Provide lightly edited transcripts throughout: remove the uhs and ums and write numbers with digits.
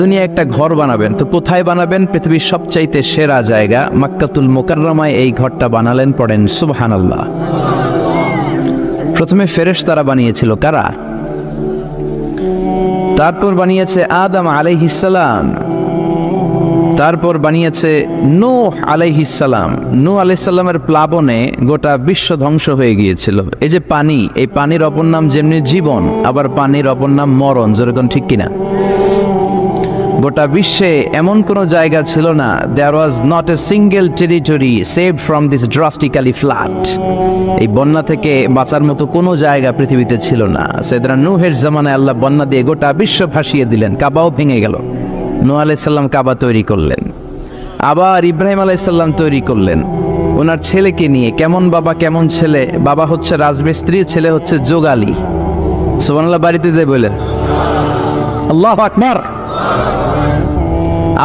দুনিয়া একটা ঘর বানাবেন, তো কোথায় বানাবেন? পৃথিবীর সবচাইতে সেরা জায়গা মক্কাতুল মুকাররমায় এই ঘরটা বানালেন। পড়েন সুবহানাল্লাহ। প্রথমে ফেরেশতারা বানিয়েছিল, কারা? তারপর বানিয়েছে আদম আলাইহিস সালাম, তারপর বানিয়েছে নূহ আলাইহিস সালাম। নূহ আলাইহিস সালামের প্লাবনে গোটা বিশ্ব ধ্বংস হয়ে গিয়েছিল। এই যে পানি, এই পানির অপর নাম যেমনি জীবন, আবার পানির অপর নাম মরণ। যেরকম ঠিক কিনা? গোটা বিশ্বে এমন কোনো জায়গা ছিল না, there was not a single territory saved from this drastically flood। এই বন্যা থেকে বাঁচার মতো কোনো জায়গা পৃথিবীতে ছিল না। সাইয়েদনা নূহের জামানায় আল্লাহ বন্যা দিয়ে গোটা বিশ্ব ভাসিয়ে দিলেন, কাবাও ভেঙে গেল। নূহ আলাইহিস সালাম কাবা তৈরি করলেন, আবার ইব্রাহিম আলাইহিস সালাম তৈরি করলেন ওনার ছেলেকে নিয়ে। কেমন বাবা কেমন ছেলে? বাবা হচ্ছে রাজমিস্ত্রি, ছেলে হচ্ছে যোগালী। সুবহানাল্লাহ। বাড়িতে যাই বলেন আল্লাহু আকবার।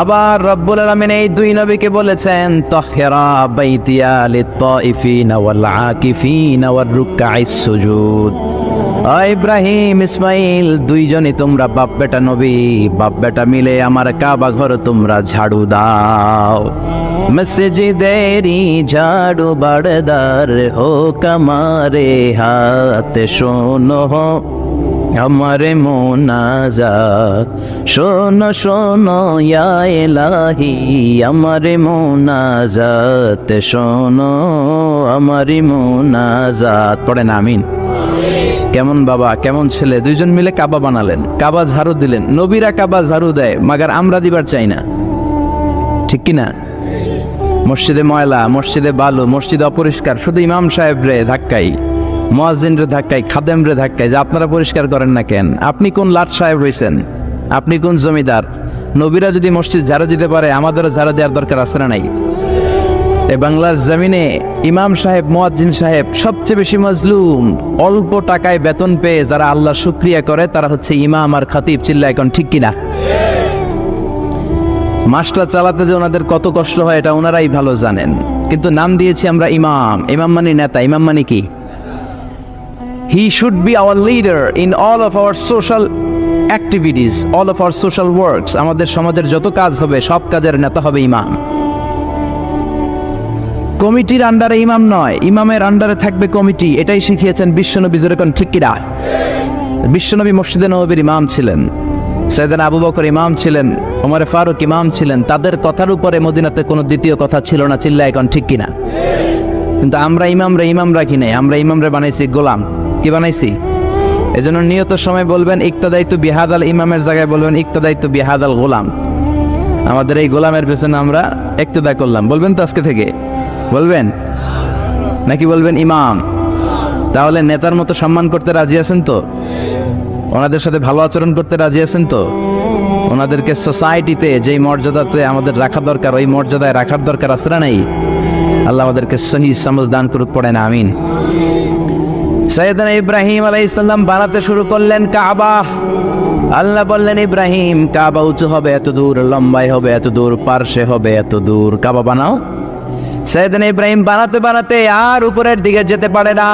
আবার রব্বুল আলামিন এই দুই নবীকে বলেছেন তাহহিরা বাইতিয়া লিত-তাইফিনা ওয়াল আকিফিনা ওয়ার রুকআইস সুজুদ। ইব্রাহিম ইসমাইল দুইজনই তোমরা বাপ বেটা নবী, বাপ বেটা মিলে আমার কাবা ঘর তোমরা ঝাড়ু দাও। মসজিদেরি ঝাড়ু বারদার হো কমারে হাত শোনো আমারে মোনাজাত, শোনো শোনো ইয়া ইলাহি আমারে মোনাজাত, শোনো আমারে মোনাজাত। পড়েন আমিন। কেমন বাবা কেমন ছেলে, দুইজন মিলে কাবা বানালেন, কাবা ঝাড়ু দিলেন। নবীরা কাবা ঝাড়ু দেয়, মাগার আমরা দিবার চাই না, ঠিক কিনা? মসজিদে ময়লা, মসজিদে বালু, মসজিদে অপরিষ্কার, শুধু ইমাম সাহেব রে ধাক্কাই, মুয়াজ্জিন রে ধাক্কাই, খাদেম রে ধাক্কাই, যে আপনারা পরিষ্কার করেন না কেন? আপনি কোন লাট সাহেব হইছেন? আপনি কোন জমিদার? নবীরা যদি মসজিদ ঝাড়ু দিতে পারে, আমাদেরও ঝাড়ু দেওয়ার দরকার আছে না নাই? এই বাংলার জমিনে ইমাম সাহেব, মুয়াজ্জিন সাহেব সবচেয়ে বেশি মজলুম। অল্প টাকায় বেতন পেয়ে যারা আল্লাহর শুকরিয়া করে তারা হচ্ছে ইমাম আর খতিব। চিল্লা এখন ঠিক কিনা? মাসটা চালাতে যে ওনাদের কত কষ্ট হয় এটা ওনারাই ভালো জানেন। কিন্তু নাম দিয়েছি আমরা ইমাম। ইমাম মানে নেতা। ইমাম মানে কি? He should be our leader in all of our social activities, all of our social works. আমাদের সমাজের যত কাজ হবে সব কাজের নেতা হবে ইমাম। কমিটির আন্ডারে ইমাম নয়, ইমামের আন্ডারে থাকবে কমিটি। এটাই শিখিয়েছেন বিশ্বনবী। যেরকম ঠিক কিনা? বিশ্বনবী মসজিদে নববীর ইমাম ছিলেন, সাইয়েদনা আবু বকর ইমাম ছিলেন, ওমর ফারুক ইমাম ছিলেন। তাদের কথার উপরে মদিনাতে কোনো দ্বিতীয় কথা ছিল না। চিল্লা এখন ঠিক কিনা? কিন্তু আমরা ইমাম রাখি নাই, আমরা ইমামরে বানাইছি গোলাম। কি বানাইছি? এজন্য নিয়ত সময় বলবেন ইক্তাদাইতু বিহাদাল ইমামের জায়গায় বলবেন ইক্তাদাইতু বিহাদাল গোলাম। আমাদের এই গোলামের পেছনে আমরা ইক্তদা করলাম। বলবেন তো আজকে থেকে? বলবেন নাকি বলবেন ইমাম? তাহলে নেতার মতো সম্মান করতে রাজি আছেন তো? ওনাদের সাথে ভালো আচরণ করতে রাজি আছেন তো? ওনাদেরকে সোসাইটিতে যেই মর্যাদাতে আমাদের রাখা দরকার ওই মর্যাদায় রাখার দরকার আছে না নাই? আল্লাহ আমাদেরকে সহি সমঝ দান করুক। পড়েন আমিন। সাইয়েদনা ইব্রাহিম আলাইহিস সালাম বানাতে শুরু করলেন কাবা। আল্লাহ বললেন ইব্রাহিম কাবা উঁচু হবে এত দূর, লম্বাই হবে এত দূর, পার্শ্বে হবে এত দূর, কাবা বানাও। সাইয়েদনা ইব্রাহিম বানাতে বানাতে আর উপরের দিকে যেতে পারে না।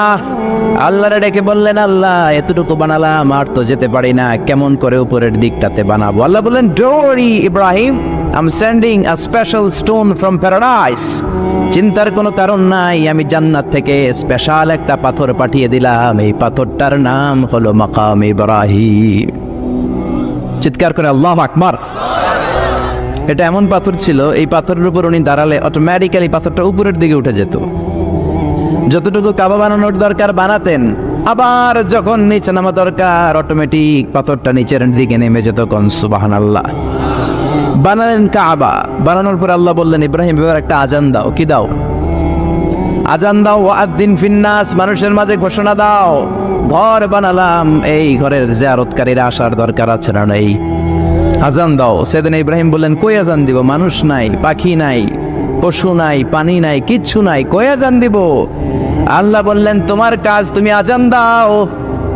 আল্লাহরে ডেকে বললেন আল্লাহ এতটুকু বানালাম, আর তো যেতে পারি না, কেমন করে উপরের দিকটাতে বানাবো? আল্লাহ বললেন don't worry Ibrahim, I am sending a special stone from paradise. চিন্তার কোনো কারণ নাই, আমি জান্নাত থেকে স্পেশাল একটা পাথর পাঠিয়ে দিলাম। এই পাথরটার নাম হলো মাকাম ইব্রাহিম। চিৎকার করে আল্লাহু আকবার। এটা এমন পাথর ছিল, এই পাথরের উপর উনি দাঁড়ালে অটোমেটিক্যালি পাথরটা উপরের দিকে উঠে যেত। যতটুকু কাবা বানানোর দরকার বানাতেন, আবার যখন নিচে নামা দরকার অটোমেটিক পাথরটা নিচের দিকে নেমে যেত। কোন সুবহানাল্লাহ। বানালেন কাবা। বানানোর পর আল্লাহ বললেন ইব্রাহিম এবার একটা আজান দাও। কি দাও? আজান দাও। ওয়াদ্দিন ফিন্নাস, মানুষের মাঝে ঘোষণা দাও ঘর বানালাম, এই ঘরের জিয়ারতকারীরা আসার দরকার আছে না নাই? আজান দাও। সাইয়েদনা ইব্রাহিম বললেন কই আজান দিব? মানুষ নাই, পাখি নাই, পশু নাই, পানি নাই, কিচ্ছু নাই, কই আজান দিব? আল্লাহ বললেন তোমার কাজ, তুমি আজান দাও।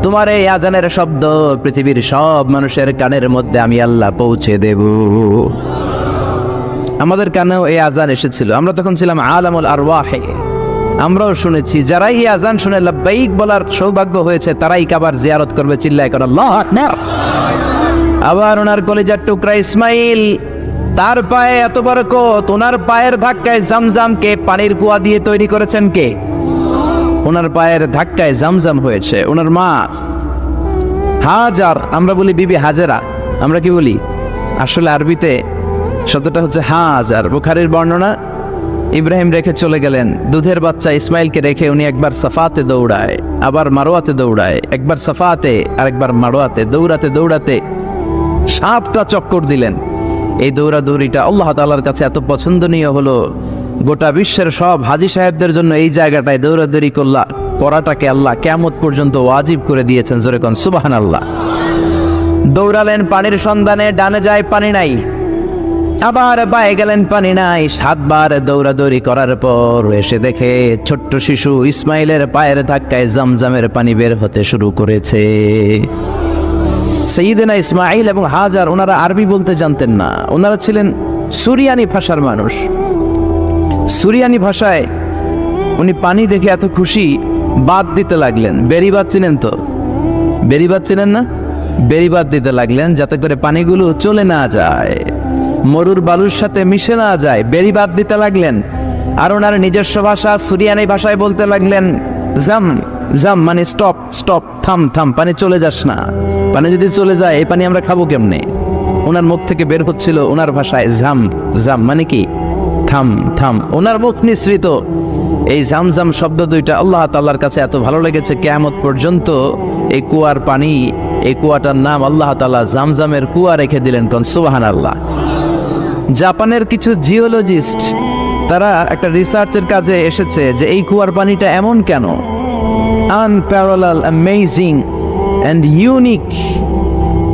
তোমার এই আজানের শব্দ পৃথিবীর সব মানুষের কানের মধ্যে আমি আল্লাহ পৌঁছে দেব। আমাদের কানেও এই আজান এসেছিল, আমরা তখন ছিলাম আলামুল আরওয়াহে। আমরাও শুনেছি, যারাই এই আজান শুনে লাব্বাইক বলার সৌভাগ্য হয়েছে তারাই কাবার জিয়ারত করবে। চিল্লায় করে আল্লাহু আকবার। আবার ওনার কলিজার টুকরা ইসমাইল, তার পায়ে এত বরকত, ওনার পায়ের ধাক্কায় জামজামকে পানির কুয়া দিয়ে তৈরি করেছেন কে? ওনার পায়ের ধাক্কায় জামজাম হয়েছে। ওনার মা হাজার, আমরা বলি বিবি হাজেরা, আমরা কি বলি? আসলে আরবিতে শব্দটা হচ্ছে হাজার। বুখারীর বর্ণনা, ইব্রাহিম রেখে চলে গেলেন, দুধের বাচ্চা ইসমাইলকে রেখে উনি একবার সাফাতে দৌড়ায়, আবার মারোয়াতে দৌড়ায়, একবার সাফাতে আর একবার মারোয়াতে, দৌড়াতে দৌড়াতে 7টা চক্কর দিলেন। এই দৌড়াদৌড়িটা আল্লাহ তাআলার কাছে এত পছন্দনীয় হলো, গোটা বিশ্বের সব হাজী সাহেবদের জন্য এই জায়গাটায় দৌড়াদৌড়ি করাটাকে আল্লাহ কিয়ামত পর্যন্ত ওয়াজিব করে দিয়েছেন। জোরে কোন সুবহানাল্লাহ। দৌড়ালেন পানির সন্ধানে, ডানে যায় পানি নাই, আবার বায়ে গেলেন পানি নাই। 7 বার দৌড়াদৌড়ি করার পর এসে দেখে ছোট্ট শিশু ইসমাইলের পায়ের ধাক্কায় জামজামের পানি বের হতে শুরু করেছে। সাইয়েদনা ইসমাইল এবং হাজার ওনারা আরবি বলতে জানতেন না, ওনারা ছিলেন সুরিয়ানি ভাষার মানুষ। সুরিয়ানি ভাষায় উনি পানি দেখে এত খুশি, বাদ দিতে লাগলেন। বেরিবাদ চিনেন তো? বেরিবাদ চিনেন না? বেরিবাদ দিতে লাগলেন যাতে করে পানিগুলো চলে না যায়, মরুর বালুর সাথে মিশে না যায়, বেরিবাদ দিতে লাগলেন। আর ওনার নিজস্ব ভাষা সুরিয়ানি ভাষায় বলতে লাগলেন জাম জাম, মানে স্টপ স্টপ, থাম থাম, পানি চলে যাস না, পানি যদি চলে যায় এই পানি আমরা খাবো কেমনে? ওনার মুখ থেকে বের হচ্ছিল ওনার ভাষায় জাম জাম, মানে কি? থাম থাম। ওনার মুখ নিঃসৃত এই জামজাম শব্দ দুইটা আল্লাহ তাআলার কাছে এত ভালো লেগেছে, কিয়ামত পর্যন্ত এই কুয়ার পানি, এই কুয়াটার নাম আল্লাহ তাআলা জামজামের কুয়া রেখে দিলেন। কোন সুবহানাল্লাহ। জাপানের কিছু জিওলজিস্ট তারা একটা রিসার্চের কাজে এসেছে যে এই কুয়ার পানিটা এমন কেন, আনপ্যারালাল, অ্যামেজিং অ্যান্ড ইউনিক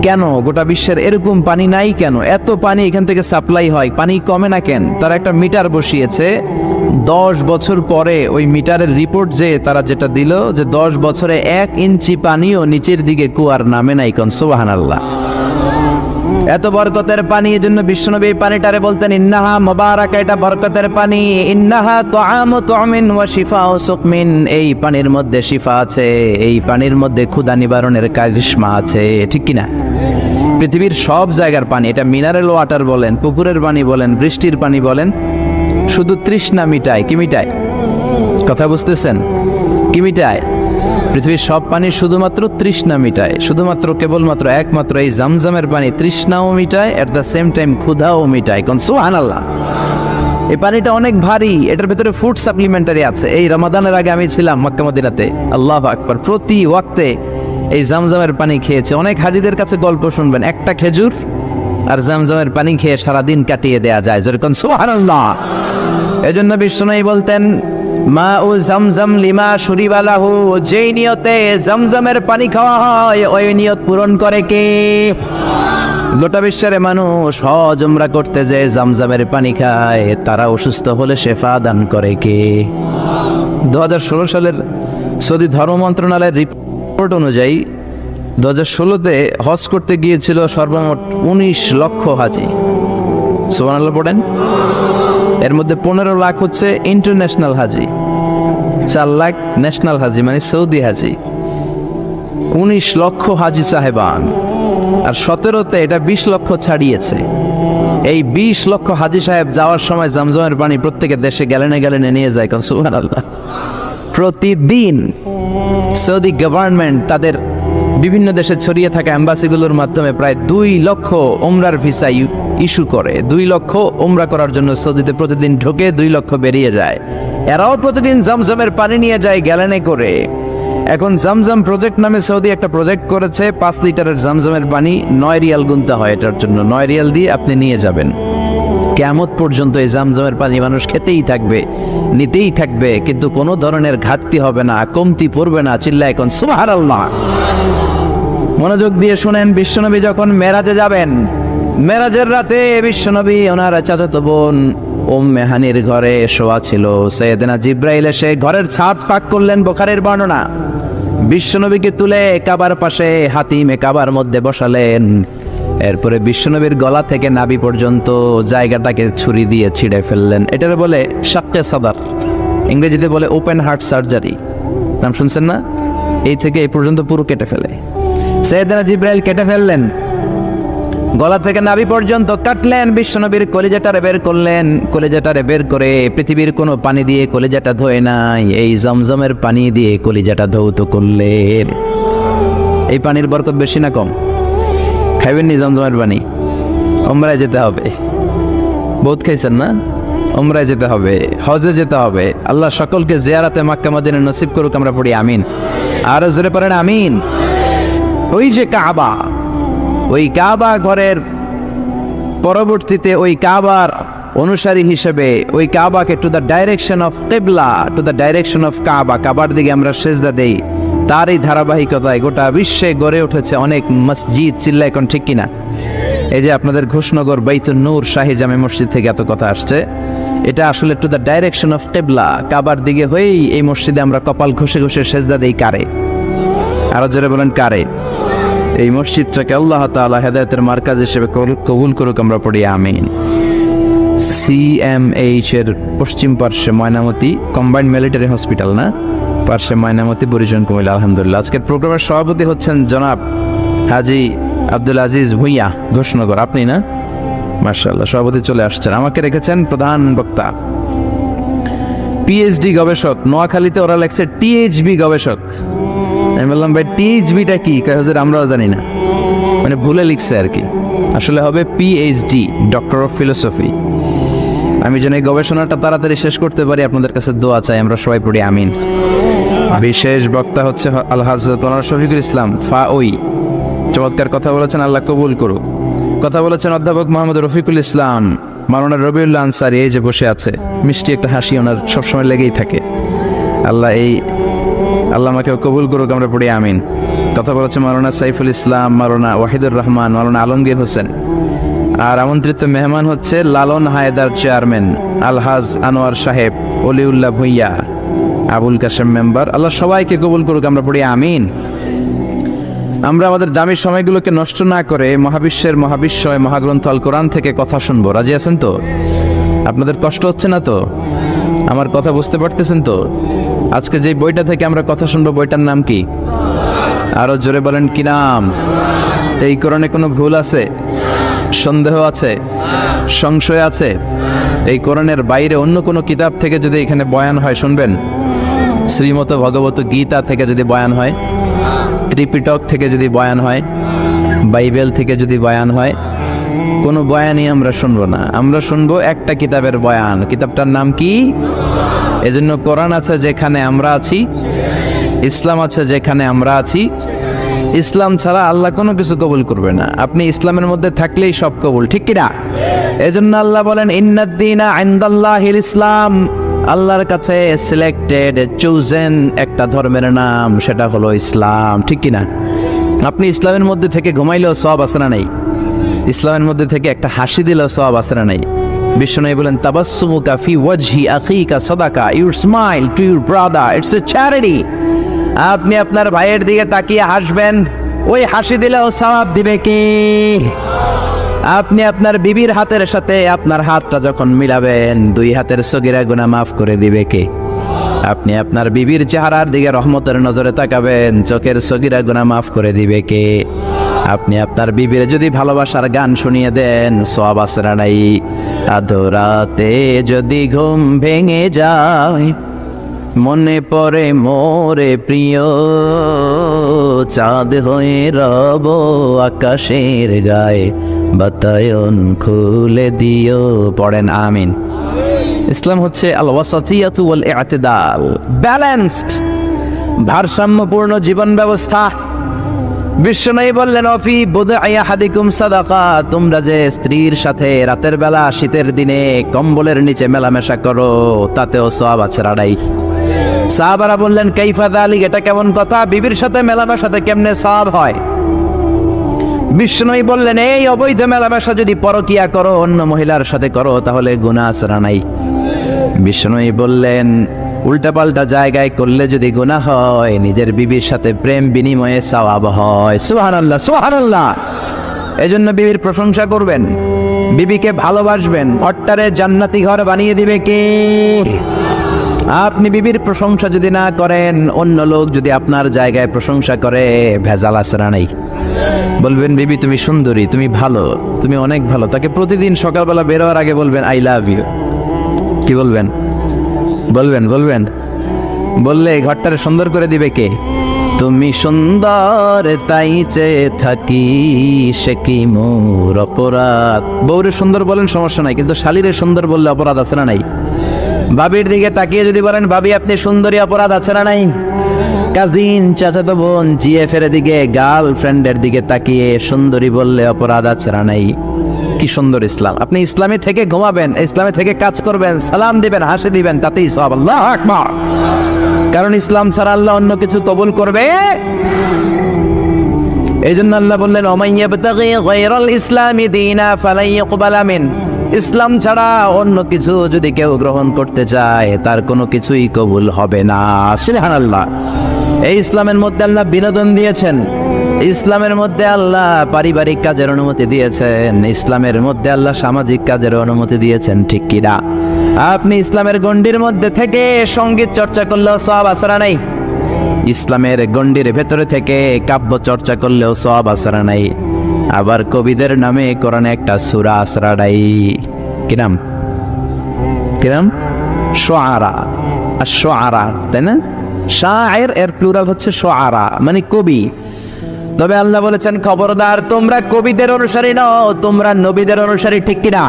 কেন, গোটা বিশ্বের এরকম পানি নাই কেন, এত পানি এখান থেকে সাপ্লাই হয়, পানি কমে না কেন? তারা একটা মিটার বসিয়েছে, 10 বছর পরে ওই মিটারের রিপোর্ট যে তারা যেটা দিল যে 10 বছরে 1 ইঞ্চি পানিও নিচের দিকে কুয়ার নামে নাই। কোন সুবহানাল্লাহ। এত বরকতের পানি, এজন্য বিশ্বনবী এই পানিটারে বলতেন ইন্নাহা মুবারাকা, এটা বরকতের পানি। ইন্নাহা তুআমু তুমিন ওয়া শিফাউ সুকমিন, এই পানির মধ্যে শিফা আছে, এই পানির মধ্যে ক্ষুধা নিবারণের কারিশমা আছে। ঠিক কিনা? পৃথিবীর সব জায়গার পানি, এটা মিনারেল ওয়াটার বলেন, পুকুরের পানি বলেন, বৃষ্টির পানি বলেন, শুধু তৃষ্ণা মিটায়। কি মিটায়? কথা বুঝতেছেন? কি মিটায়? পৃথিবীর সব পানি শুধুমাত্র তৃষ্ণা মিটায়, শুধুমাত্র কেবলমাত্র একমাত্র এই জামজামের পানি তৃষ্ণাও মিটায়, এট দ্য সেম টাইম ক্ষুধাও মিটায়। কোন সুবহানাল্লাহ। এই পানিটা অনেক ভারী, এটার ভিতরে ফুড সাপ্লিমেন্টারি আছে। এই রমাদানের আগে আমি ছিলাম মক্কা মদিনাতে, আল্লাহু আকবার, প্রতি ওয়াক্তে এই জামজামের পানি খেয়েছে। অনেক হাজীদের কাছে গল্প শুনবেন, একটা খেজুর আর জামজামের পানি খেয়ে সারাদিন কাটিয়ে দেয়া যায়। যেরকম সুবহানাল্লাহ। এজন্য বিশ্বনবী বলতেন মা ও জামজাম লিমা শুরিবা লাহু, যেই নিয়তে জামজামের পানি খাওয়া হয় ওই নিয়ত পূরণ করে কে? গোটা বিশ্বের মানুষ হজ উমরা করতে যায় জামজামের পানি খায়, তারা অসুস্থ হলে শেফা দান করে কে? 2016 সালের সৌদি ধর্ম মন্ত্রণালয়ের রিপোর্ট অনুযায়ী 2016-তে হজ করতে গিয়েছিল সর্বমোট 19 লক্ষ হাজি। সুবহানাল্লাহ পড়েন। এর মধ্যে 15 লাখ হচ্ছে ইন্টারন্যাশনাল হাজি, 4 লাখ ন্যাশনাল হাজি মানে সৌদি হাজি। 19 লক্ষ হাজি সাহেবান, আর 17-তে এটা 20 লক্ষ ছাড়িয়েছে। এই 20 লক্ষ হাজি সাহেব যাওয়ার সময় জামজামের পানি প্রত্যেকের দেশে গ্যালেনে গ্যালেনে নিয়ে যায়। কারণ সুবহানাল্লাহ, প্রতিদিন সৌদি গভর্নমেন্ট তাদের বিভিন্ন দেশে ছড়িয়ে থাকা এম্বাসিগুলোর মাধ্যমে প্রায় 2 লক্ষ উমরার ভিসা ইস্যু করে। 2 লক্ষ উমরা করার জন্য সৌদিতে প্রতিদিন ঢোকে, 2 লক্ষ বেরিয়ে যায়। এরাও প্রতিদিন জামজামের পানি নিয়ে যায় গ্যালনে করে। এখন জামজাম প্রজেক্ট নামে সৌদি একটা প্রজেক্ট করেছে, 5 লিটারের জামজামের পানি 9 রিয়াল গুনতে হয় এটার জন্য, 9 রিয়াল দিয়ে আপনি নিয়ে যাবেন। কিয়ামত পর্যন্ত এই জামজামের পানি মানুষ খেতেই থাকবে, নিতেই থাকবে, কিন্তু কোনো ধরনের ঘাটতি হবে না, কমতি পড়বে না। চিল্লায় এখন সুবহানাল্লাহ। মনোযোগ দিয়ে শুনেন, বিশ্বনবী যখন মেরাজে যাবেন, মেরাজের রাতে বিশ্বনবী ওনার চাচাতো বোন উম্মে হানির ঘরে শোয়া ছিল। সাইয়েদনা জিব্রাইল এসে ঘরের ছাদ ফাঁক করলেন, বুখারীর বর্ণনা। বিশ্বনবীকে তুলে কাবার পাশে হাতিমে কাবার মধ্যে বসালেন। এরপরে বিশ্বনবীর গলা থেকে নাভি পর্যন্ত জায়গাটাকে ছুরি দিয়ে ছিঁড়ে ফেললেন। এটার বলে শাক্কে সাদার, ইংরেজিতে বলে ওপেন হার্ট সার্জারি। নাম শুনছেন না? এই থেকে এই পর্যন্ত পুরো কেটে ফেলে। সাইয়েদনা জিব্রাইল কেটে ফেললেন। গলা থেকে নাভি পর্যন্ত কাটলেন, বিশ্বনবীর কলিজাটারে বের করলেন। কলিজাটারে বের করে পৃথিবীর কোনো পানি দিয়ে কলিজাটা ধোয় নাই, এই জমজমের পানি দিয়ে কলিজাটা ধৌত করলেন। এই পানির বরকত বেশি না কম? খাইবেননি জমজমের পানি? উমরায় যেতে হবে। বহুত খাইছেন না? উমরায় যেতে হবে, হজে যেতে হবে। আল্লাহ সকলকে জিয়ারাতে মক্কা মদিনা নসিব করুক, আমরা পড়ি আমিন। আরো জোরে পড়েন আমিন। ওই যে কাবা, ওই কাবা ঘরের পরবর্তীতে ওই কাবার অনুসারী হিসেবে ওই কাবাকে টু দ্য ডাইরেকশন অফ কিবলা, টু দ্য ডাইরেকশন অফ কাবা, কাবার দিকে আমরা সেজদা দেই। তার এই ধারাবাহিকতায় গোটা বিশ্বে গড়ে উঠেছে অনেক মসজিদ। চিল্লা এখন ঠিক কিনা? এই যে আপনাদের ঘোষনগর বাইতুন নূর শাহী জামে মসজিদ থেকে এত কথা আসছে, এটা আসলে টু দ্য ডাইরেকশন অফ কিবলা, কাবার দিকে হয়েই এই মসজিদে আমরা কপাল ঘষে ঘষে সেজদা দেই। কারে? আরো জোরে বলেন কারে? এই মসজিদটাকে আল্লাহ তাআলা হেদায়েতের মার্কাজ হিসেবে কবুল করুক, আমরা পড়ি আমিন। CMH এর পশ্চিম পার্শ্বে ময়নামতি কম্বাইন্ড মিলিটারি হসপিটাল, না পার্শ্বে ময়নামতি, বুড়িচং, কুমিল্লা। আলহামদুলিল্লাহ। আজকের প্রোগ্রামের সভাপতি হচ্ছেন জনাব হাজী আব্দুল আজিজ ভুঁইয়া, ঘোষনগর। আপনি না? মাশাআল্লাহ, সভাপতি চলে আসছেন। আমাকে রেখেছেন প্রধান বক্তা, PhD গবেষক। নোয়াখালীতে ওরা লেখছে THB গবেষক। আমি বললাম ভাই THBটা কি? হুজুর আমরাও জানি না, মানে ভুলে লিখছে আর কি। আসলে হবে PhD, ডক্টর অফ ফিলোসফি। আমি যেন এই গবেষণাটা তাড়াতাড়ি শেষ করতে পারি, আপনাদের কাছে দোয়া চাই, আমরা সবাই পড়ি আমিন। বিশেষ বক্তা হচ্ছে আল হযরত শফিকুল ইসলাম ফাওই। চমৎকার কথা বলেছেন, আল্লাহ কবুল করুক। কথা বলেছেন অধ্যাপক মোহাম্মদ রফিকুল ইসলাম, মাওলানা রবিউল্লাহ আনসারী, এই যে বসে আছে, মিষ্টি একটা হাসি ওনার সবসময় লেগেই থাকে। আল্লাহ আমাকে কবুল করুক, আমরা পড়ি আমিন। কথা বলেছে মাওলানা সাইফুল ইসলাম, মাওলানা ওয়াহিদুর রহমান, মাওলানা আলমগীর হোসেন। আর আমন্ত্রিত মেহমান হচ্ছে লালন হায়দার চেয়ারম্যান, আলহাজ আনোয়ার সাহেব, অলিউল্লাহ ভুইয়া, আবুল কাশেম মেম্বার। আল্লাহ সবাইকে কবুল করুক, আমরা পড়ি আমিন। আমরা আমাদের দামি সময়গুলোকে নষ্ট না করে মহাবিশ্বের মহাবিশ্বয় মহাগ্রন্থ আল কোরআন থেকে কথা শুনবো। রাজি আছেন তো? আপনাদের কষ্ট হচ্ছে না তো? আমার কথা বুঝতে পারতেছেন তো? আজকে যে বইটা থেকে আমরা কথা শুনবো, বইটার নাম কি? আরো জোরে বলেন, কি নাম? এই কোরআনে কোনো ভুল আছে? সন্দেহ আছে? সংশয় আছে? এই কোরআনের বাইরে অন্য কোনো কিতাব থেকে যদি এখানে বয়ান হয় শুনবেন? শ্রীমত ভগবত গীতা থেকে যদি বয়ান হয়, ত্রিপিটক থেকে যদি বয়ান হয়, বাইবেল থেকে যদি বয়ান হয়, কোনো বয়ানই আমরা শুনবো না। আমরা শুনবো একটা কিতাবের বয়ান। কিতাবটার নাম কি? এজন্য কোরআন আছে যেখানে আমরা আছি, ইসলাম আছে যেখানে আমরা আছি। ইসলাম ছাড়া আল্লাহ কোনো কিছু কবুল করবে না। আপনি ইসলামের মধ্যে থাকলেই সব কবুল, ঠিক কিনা? এজন্য আল্লাহ বলেন ইন্নাদ-দীনা ইনদাল্লাহিল ইসলাম। আল্লাহর কাছে সিলেক্টেড, চুজেন একটা ধর্মের নাম, সেটা হলো ইসলাম, ঠিক কিনা? আপনি ইসলামের মধ্যে থেকে ঘুমাইলেও সওয়াব আছে না নাই? ইসলামের মধ্যে থেকে একটা হাসি দিলেও সওয়াব আছে না নাই? বিশ্বনবী বলেন তাবাসসুমুকা ফি ওয়াজহি আখিকা সাদাকা, your smile to your brother, it's a charity. আপনি আপনার ভাইয়ের দিকে তাকিয়ে হাসবেন, ওই হাসি দিলেও সওয়াব দিবে কে? আপনি আপনার বিবির হাতের সাথে আপনার হাতটা যখন মিলাবেন, দুই হাতের সগীরা গুনাহ মাফ করে দিবে কে? আপনি আপনার বিবির চেহারার দিকে রহমতের নজরে তাকাবেন, চোখের সগীরা গুনাহ মাফ করে দিবে কে? আপনি আপনার বিবির যদি ভালোবাসার গান শুনিয়ে দেন, সওয়াব আছে না নাই? আধরাতে যদি ঘুম ভেঙে যায়, মনে পড়ে মোরে প্রিয়, চাঁদ হয়ে রব আকাশের গায়ে, বাতায়ন খুলে দিও। পড়েন আমিন। ইসলাম হচ্ছে আল ওয়াসাতিয়াতু ওয়াল ইআতিদাল, ব্যালেন্সড, ভারসাম্যপূর্ণ জীবন ব্যবস্থা। বিশ্বনবী বললেন অফি বুদআই আহাদিকুম সাদাকা, তোমরা যে স্ত্রীর সাথে রাতের বেলা শীতের দিনে কম্বলের নিচে মেলামেশা করো, তাতেও সওয়াব আছে রাড়াই। সাহাবারা বললেন কাইফা যালিক, এটা কেমন কথা? বিবির সাথে মেলামেশাতে কেমনে সওয়াব হয়? বিশ্বনবী বললেন এই অবৈধ মেলামেশা যদি পরকিয়া করো, অন্য মহিলার সাথে করো, তাহলে গুনাহ আছে না নাই? বিশ্বনবী বললেন উল্টাপাল্টা জায়গায় করলে যদি গুনাহ হয়, নিজের বিবির সাথে প্রেম বিনিময়ে সওয়াব হয়। সুবহানাল্লাহ, সুবহানাল্লাহ। এজন্য বিবির প্রশংসা করবেন, বিবিকে ভালোবাসবেন, ঘরটারে জান্নাতি ঘর বানিয়ে দিবে কে? আপনি বিবির প্রশংসা যদি না করেন, অন্য লোক যদি আপনার জায়গায় প্রশংসা করে, ভেজাল আছে না নাই? বলবেন বিবি তুমি সুন্দরী, তুমি ভালো, তুমি অনেক ভালো। তাকে প্রতিদিন সকালবেলা বের হওয়ার আগে বলবেন আই লাভ ইউ। কি বলবেন? বলবেন বলবেন বললে ঘরটারে সুন্দর করে দিবে কে? তুমি সুন্দর তাই চেয়ে থাকি, সে কি মোর অপরাধ। বউরে সুন্দর বলেন সমস্যা নাই, কিন্তু শালীরে সুন্দর বললে অপরাধ আছে না নাই? ভাবির দিকে তাকিয়ে যদি বলেন ভাবি আপনি সুন্দরী, অপরাধ আছে না নাই? কাজিন, চাচাতো বোন, জিএফ এর দিকে, গার্লফ্রেন্ডের দিকে তাকিয়ে সুন্দরী বললে অপরাধ আছে না নাই? কি সুন্দর ইসলাম! আপনি ইসলামে থেকে ঘুমাবেন, ইসলামে থেকে কাজ করবেন, সালাম দিবেন, হাসি দিবেন, তাতেই সওয়াব। আল্লাহু আকবার। কারণ ইসলাম ছাড়া আল্লাহ অন্য কিছু কবুল করবে। এই জন্য আল্লাহ বললেন ওমাইয়াবতাগি গায়রাল ইসলামি দীনা ফালাই ইউকবালা মিন। ইসলাম ছাড়া অন্য কিছু যদি কেউ গ্রহণ করতে চায় তার কোনো কিছুই কবুল হবে না। সুবহানাল্লাহ। এই ইসলামের মধ্যে আল্লাহ বিনোদন দিয়েছেন, ইসলামের মধ্যে আল্লাহ পারিবারিক কাজের অনুমতি দিয়েছেন, ইসলামের মধ্যে আল্লাহ সামাজিক কাজের অনুমতি দিয়েছেন, ঠিক কি না? আপনি ইসলামের গণ্ডির মধ্যে থেকে সঙ্গীত চর্চা করলেও সওয়াব আছে না নাই? ইসলামের গণ্ডির ভেতরে থেকে কাব্য চর্চা করলেও সওয়াব আছে না নাই? আবার কবিদের নামে কোরআনে একটা সূরা আসরা নাই। কি নাম? কি নাম? শুআরা। আশ-শুআরা, তাই না? শায়ের এর প্লুরাল হচ্ছে শুআরা, মানে কবি। তবে আল্লাহ বলেছেন খবরদার তোমরা কবিদের অনুসারী নও, তোমরা নবীদের অনুসারী, ঠিক কিনা?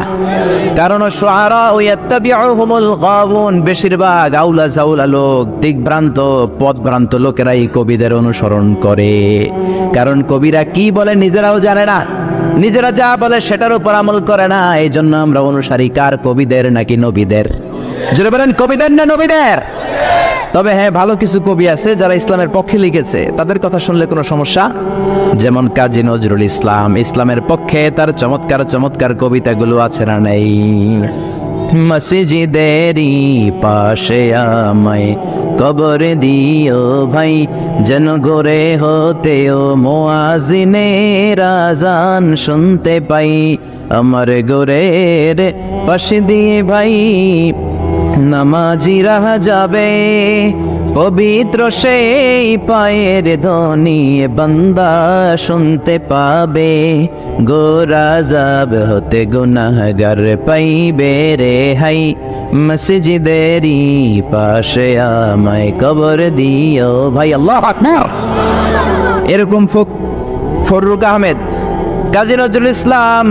কারণ শুআরা ইয়াত্তাবিউহুমুল গাওয়ুন, বেশিরভাগ আউলা জাউলা লোক, দিকভ্রান্ত পথভ্রান্ত লোকেরাই কবিদের অনুসরণ করে। কারণ কবিরা কি বলে নিজেরাও জানে না, নিজেরা যা বলে সেটার উপর আমল করে না। এই জন্য আমরা অনুসারী কার? কবিদের নাকি নবীদের? জোরে বলেন, কবিদের না নবীদের? তবে হ্যাঁ, ভালো কিছু কবি আছে যারা ইসলামের পক্ষে লিখেছে, তাদের কথা শুনলে কোনো সমস্যা। যেমন কাজী নজরুল ইসলাম, ইসলামের পক্ষে তার চমৎকার চমৎকার কবিতাগুলো আছে না নেই? মসজিদেরই পাশে আমায় কবর দিও ভাই, যেন ঘরে হতেও মুয়াজ্জিনের আযান শুনতে পাই। আমার ঘরের পাশে দিয়ে ভাই নামাজিরা যাবে, পবিত্র সেই পায়ের ধ্বনি বান্দা শুনতে পাবে। গোরা যাব হতে গুনাহগার পাইবে রে হাই, মসজিদেরই পাশে আমায় কবর দিও ভাই। আল্লাহু আকবার। এরকম ফররুক আহমেদ, কাজী নজরুল ইসলাম,